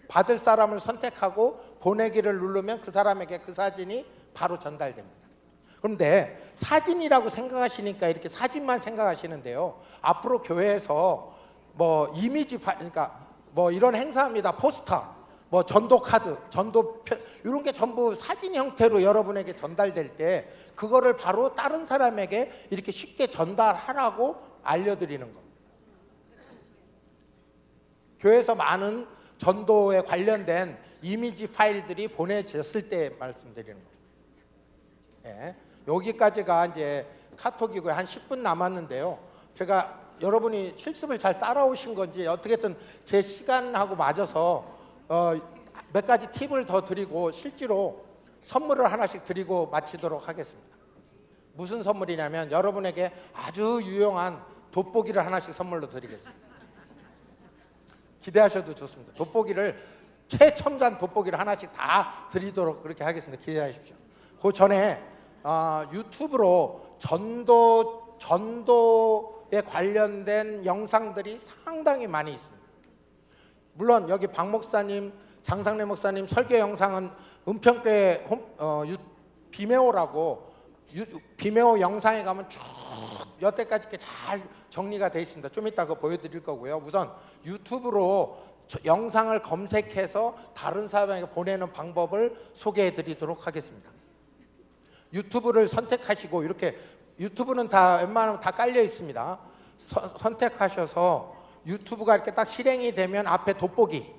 받을 사람을 선택하고 보내기를 누르면 그 사람에게 그 사진이 바로 전달됩니다. 그런데 사진이라고 생각하시니까 이렇게 사진만 생각하시는데요. 앞으로 교회에서 뭐 이미지 그러니까 뭐 이런 행사합니다. 포스터, 뭐 전도 카드, 전도표 이런 게 전부 사진 형태로 여러분에게 전달될 때 그거를 바로 다른 사람에게 이렇게 쉽게 전달하라고 알려드리는 겁니다. 교회에서 많은 전도에 관련된 이미지 파일들이 보내졌을 때 말씀드리는 겁니다. 예, 여기까지가 이제 카톡이고요. 한 10분 남았는데요. 제가 여러분이 실습을 잘 따라오신 건지 어떻게든 제 시간하고 맞아서 몇 가지 팁을 더 드리고 실제로 선물을 하나씩 드리고 마치도록 하겠습니다. 무슨 선물이냐면 여러분에게 아주 유용한 돋보기를 하나씩 선물로 드리겠습니다. 기대하셔도 좋습니다. 돋보기를 최첨단 돋보기를 하나씩 다 드리도록 그렇게 하겠습니다. 기대하십시오. 그 전에 유튜브로 전도에 관련된 영상들이 상당히 많이 있습니다. 물론 여기 박 목사님, 장상래 목사님 설교 영상은 은평교회 비메오라고 비메오 영상에 가면 쭉 여태까지 이렇게 잘 정리가 되어 있습니다. 좀 이따 그거 보여드릴 거고요. 우선 유튜브로 영상을 검색해서 다른 사람에게 보내는 방법을 소개해드리도록 하겠습니다. 유튜브를 선택하시고 이렇게 유튜브는 다 웬만하면 다 깔려 있습니다. 선택하셔서 유튜브가 이렇게 딱 실행이 되면 앞에 돋보기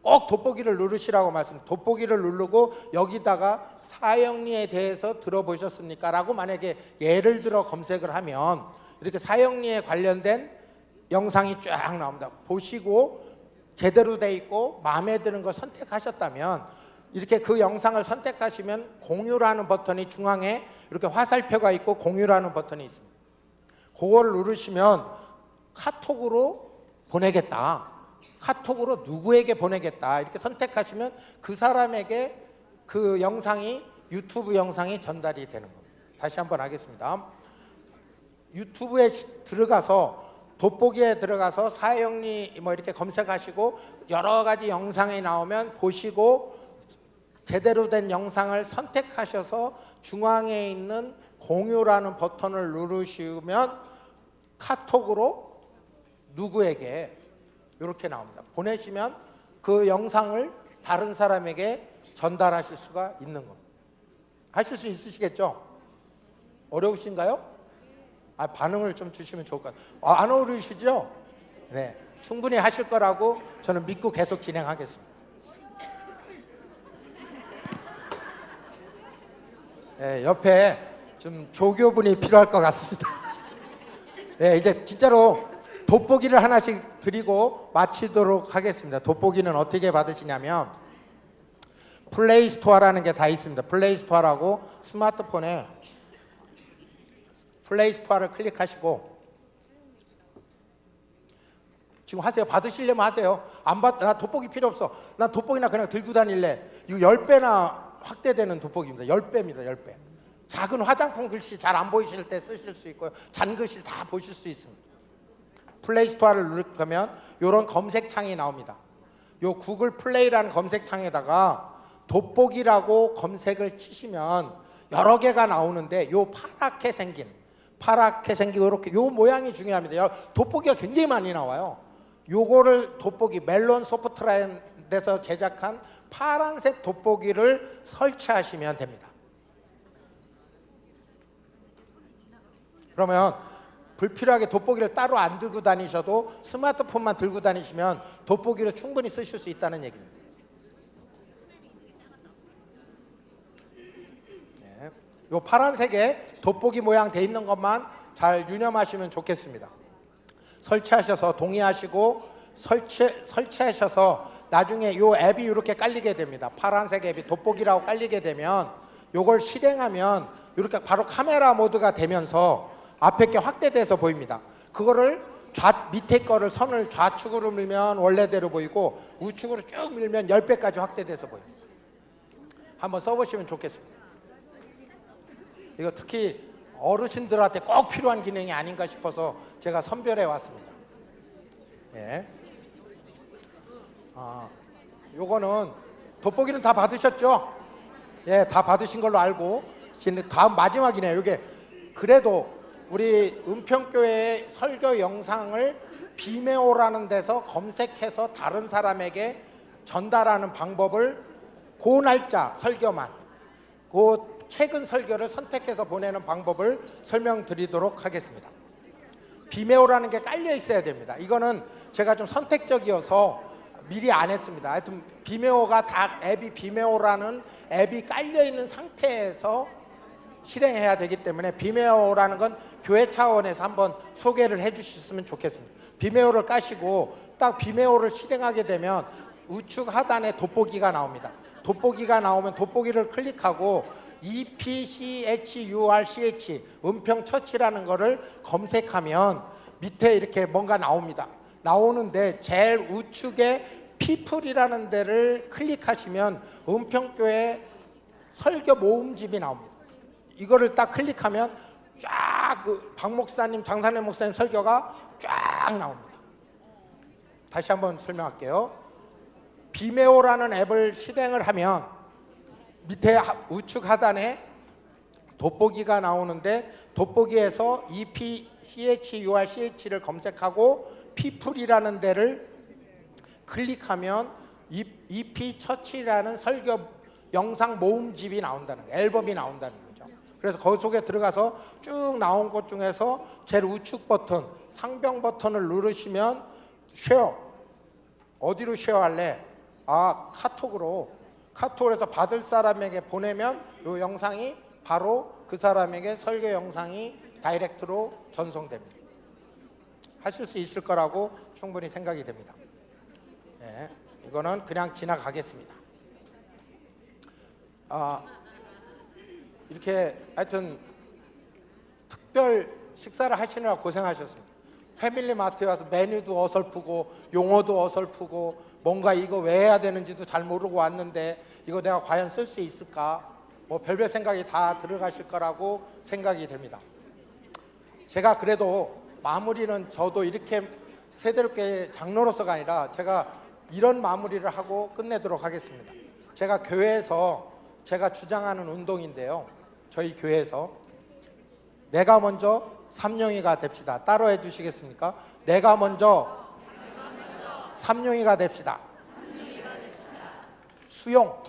꼭 돋보기를 누르시라고 말씀드립니다. 돋보기를 누르고 여기다가 사형리에 대해서 들어보셨습니까? 라고 만약에 예를 들어 검색을 하면 이렇게 사형리에 관련된 영상이 쫙 나옵니다. 보시고 제대로 돼 있고 마음에 드는 걸 선택하셨다면 이렇게 그 영상을 선택하시면 공유라는 버튼이 중앙에 이렇게 화살표가 있고 공유라는 버튼이 있습니다. 그걸 누르시면 카톡으로 보내겠다. 카톡으로 누구에게 보내겠다. 이렇게 선택하시면 그 사람에게 그 영상이 유튜브 영상이 전달이 되는 겁니다. 다시 한번 하겠습니다. 유튜브에 들어가서 돋보기에 들어가서 사형리 뭐 이렇게 검색하시고 여러 가지 영상이 나오면 보시고 제대로 된 영상을 선택하셔서 중앙에 있는 공유라는 버튼을 누르시면 카톡으로 누구에게 이렇게 나옵니다. 보내시면 그 영상을 다른 사람에게 전달하실 수가 있는 겁니다. 하실 수 있으시겠죠? 어려우신가요? 반응을 좀 주시면 좋을 것 같아요. 안 어려우시죠? 네, 충분히 하실 거라고 저는 믿고 계속 진행하겠습니다. 네, 옆에 좀 조교분이 필요할 것 같습니다. 네, 이제 진짜로 돋보기를 하나씩 드리고 마치도록 하겠습니다. 돋보기는 어떻게 받으시냐면 플레이 스토어라는 게 다 있습니다. 플레이 스토어라고 스마트폰에 플레이 스토어를 클릭하시고 지금 하세요. 받으시려면 하세요. 나 돋보기 필요 없어. 나 돋보기나 그냥 들고 다닐래. 이거 10배나 확대되는 돋보기입니다. 10배입니다. 10배. 작은 화장품 글씨 잘 안 보이실 때 쓰실 수 있고요. 잔글씨 다 보실 수 있습니다. 플레이 스토어를 누르면 이런 검색창이 나옵니다. 요 구글 플레이라는 검색창에다가 돋보기라고 검색을 치시면 여러 개가 나오는데 요 파랗게 생기고 이렇게 요 모양이 중요합니다. 돋보기가 굉장히 많이 나와요. 요거를 돋보기 멜론 소프트라인에서 제작한 파란색 돋보기를 설치하시면 됩니다. 그러면 불필요하게 돋보기를 따로 안 들고 다니셔도 스마트폰만 들고 다니시면 돋보기를 충분히 쓰실 수 있다는 얘기입니다. 요 파란색에 돋보기 모양 돼 있는 것만 잘 유념하시면 좋겠습니다. 설치하셔서 동의하시고 설치하셔서 나중에 요 앱이 이렇게 깔리게 됩니다. 파란색 앱이 돋보기라고 깔리게 되면 요걸 실행하면 이렇게 바로 카메라 모드가 되면서 앞에 게 확대돼서 보입니다. 그거를 밑에 거를 선을 좌측으로 밀면 원래대로 보이고 우측으로 쭉 밀면 10배까지 확대돼서 보입니다. 한번 써보시면 좋겠습니다. 이거 특히 어르신들한테 꼭 필요한 기능이 아닌가 싶어서 제가 선별해 왔습니다. 예. 요거는 돋보기는 다 받으셨죠? 예, 다 받으신 걸로 알고 다음 마지막이네요. 이게 그래도 우리 은평교회의 설교 영상을 비메오라는 데서 검색해서 다른 사람에게 전달하는 방법을 그 날짜 설교만, 그 최근 설교를 선택해서 보내는 방법을 설명드리도록 하겠습니다. 비메오라는 게 깔려 있어야 됩니다. 이거는 제가 좀 선택적이어서 미리 안 했습니다. 하여튼 비메오가 다 앱이 비메오라는 앱이 깔려 있는 상태에서 실행해야 되기 때문에 비메오라는 건 교회 차원에서 한번 소개를 해 주셨으면 좋겠습니다. 비메오를 까시고 딱 비메오를 실행하게 되면 우측 하단에 돋보기가 나옵니다. 돋보기가 나오면 돋보기를 클릭하고 EPCHURCH 은평처치라는 거를 검색하면 밑에 이렇게 뭔가 나옵니다. 나오는데 제일 우측에 피플이라는 데를 클릭하시면 은평교회 설교 모음집이 나옵니다. 이거를 딱 클릭하면 쫙 그 박 목사님, 장산래 목사님 설교가 쫙 나옵니다. 다시 한번 설명할게요. 비메오라는 앱을 실행을 하면 밑에 우측 하단에 돋보기가 나오는데 돋보기에서 EPCHURCH를 검색하고 피플이라는 데를 클릭하면 EP처치라는 설교 영상 모음집이 나온다는 거예요. 앨범이 나온다는 거죠. 그래서 거기 속에 들어가서 쭉 나온 것 중에서 제일 우측 버튼, 상병 버튼을 누르시면 쉐어, 어디로 쉐어할래? 카톡으로 해서 받을 사람에게 보내면 이 영상이 바로 그 사람에게 설교 영상이 다이렉트로 전송됩니다. 하실 수 있을 거라고 충분히 생각이 됩니다. 네, 이거는 그냥 지나가겠습니다. 이렇게 하여튼 특별 식사를 하시느라 고생하셨습니다. 패밀리 마트에 와서 메뉴도 어설프고 용어도 어설프고 뭔가 이거 왜 해야 되는지도 잘 모르고 왔는데 이거 내가 과연 쓸 수 있을까? 뭐 별별 생각이 다 들어가실 거라고 생각이 됩니다. 제가 그래도 마무리는 저도 이렇게 세대롭게 장로로서가 아니라 제가 이런 마무리를 하고 끝내도록 하겠습니다. 제가 교회에서 제가 주장하는 운동인데요. 저희 교회에서 내가 먼저 삼룡이가 됩시다. 따로 해주시겠습니까? 내가 먼저 삼룡이가 됩시다. 수용.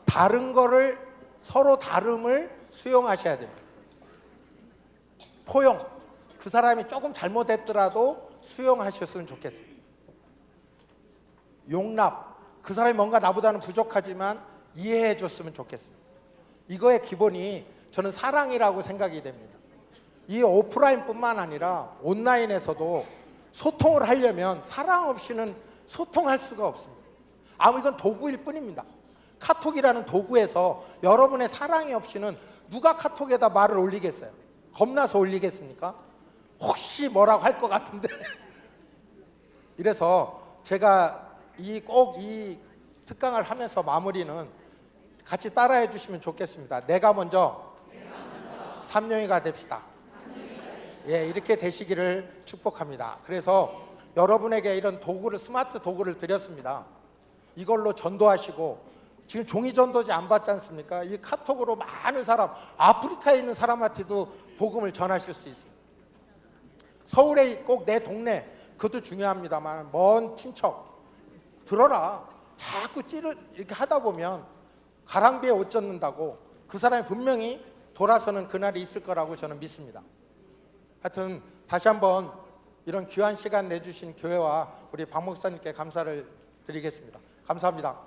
다른 거를 서로 다름을 수용하셔야 됩니다. 포용. 그 사람이 조금 잘못했더라도 수용하셨으면 좋겠습니다. 용납. 그 사람이 뭔가 나보다는 부족하지만 이해해 줬으면 좋겠습니다. 이거의 기본이 저는 사랑이라고 생각이 됩니다. 이 오프라인뿐만 아니라 온라인에서도 소통을 하려면 사랑 없이는 소통할 수가 없습니다. 이건 도구일 뿐입니다. 카톡이라는 도구에서 여러분의 사랑이 없이는 누가 카톡에다 말을 올리겠어요? 겁나서 올리겠습니까? 혹시 뭐라고 할 것 같은데. 이래서 제가 꼭 이 특강을 하면서 마무리는 같이 따라해 주시면 좋겠습니다. 내가 먼저 삼룡이가 됩시다. 예, 이렇게 되시기를 축복합니다. 그래서 여러분에게 이런 도구를, 스마트 도구를 드렸습니다. 이걸로 전도하시고, 지금 종이 전도지 안 받지 않습니까? 이 카톡으로 많은 사람, 아프리카에 있는 사람한테도 복음을 전하실 수 있습니다. 서울에 꼭 내 동네, 그것도 중요합니다만 먼 친척 들어라. 자꾸 이렇게 하다 보면 가랑비에 옷 젖는다고 그 사람이 분명히 돌아서는 그날이 있을 거라고 저는 믿습니다. 하여튼 다시 한번 이런 귀한 시간 내주신 교회와 우리 박 목사님께 감사를 드리겠습니다. 감사합니다.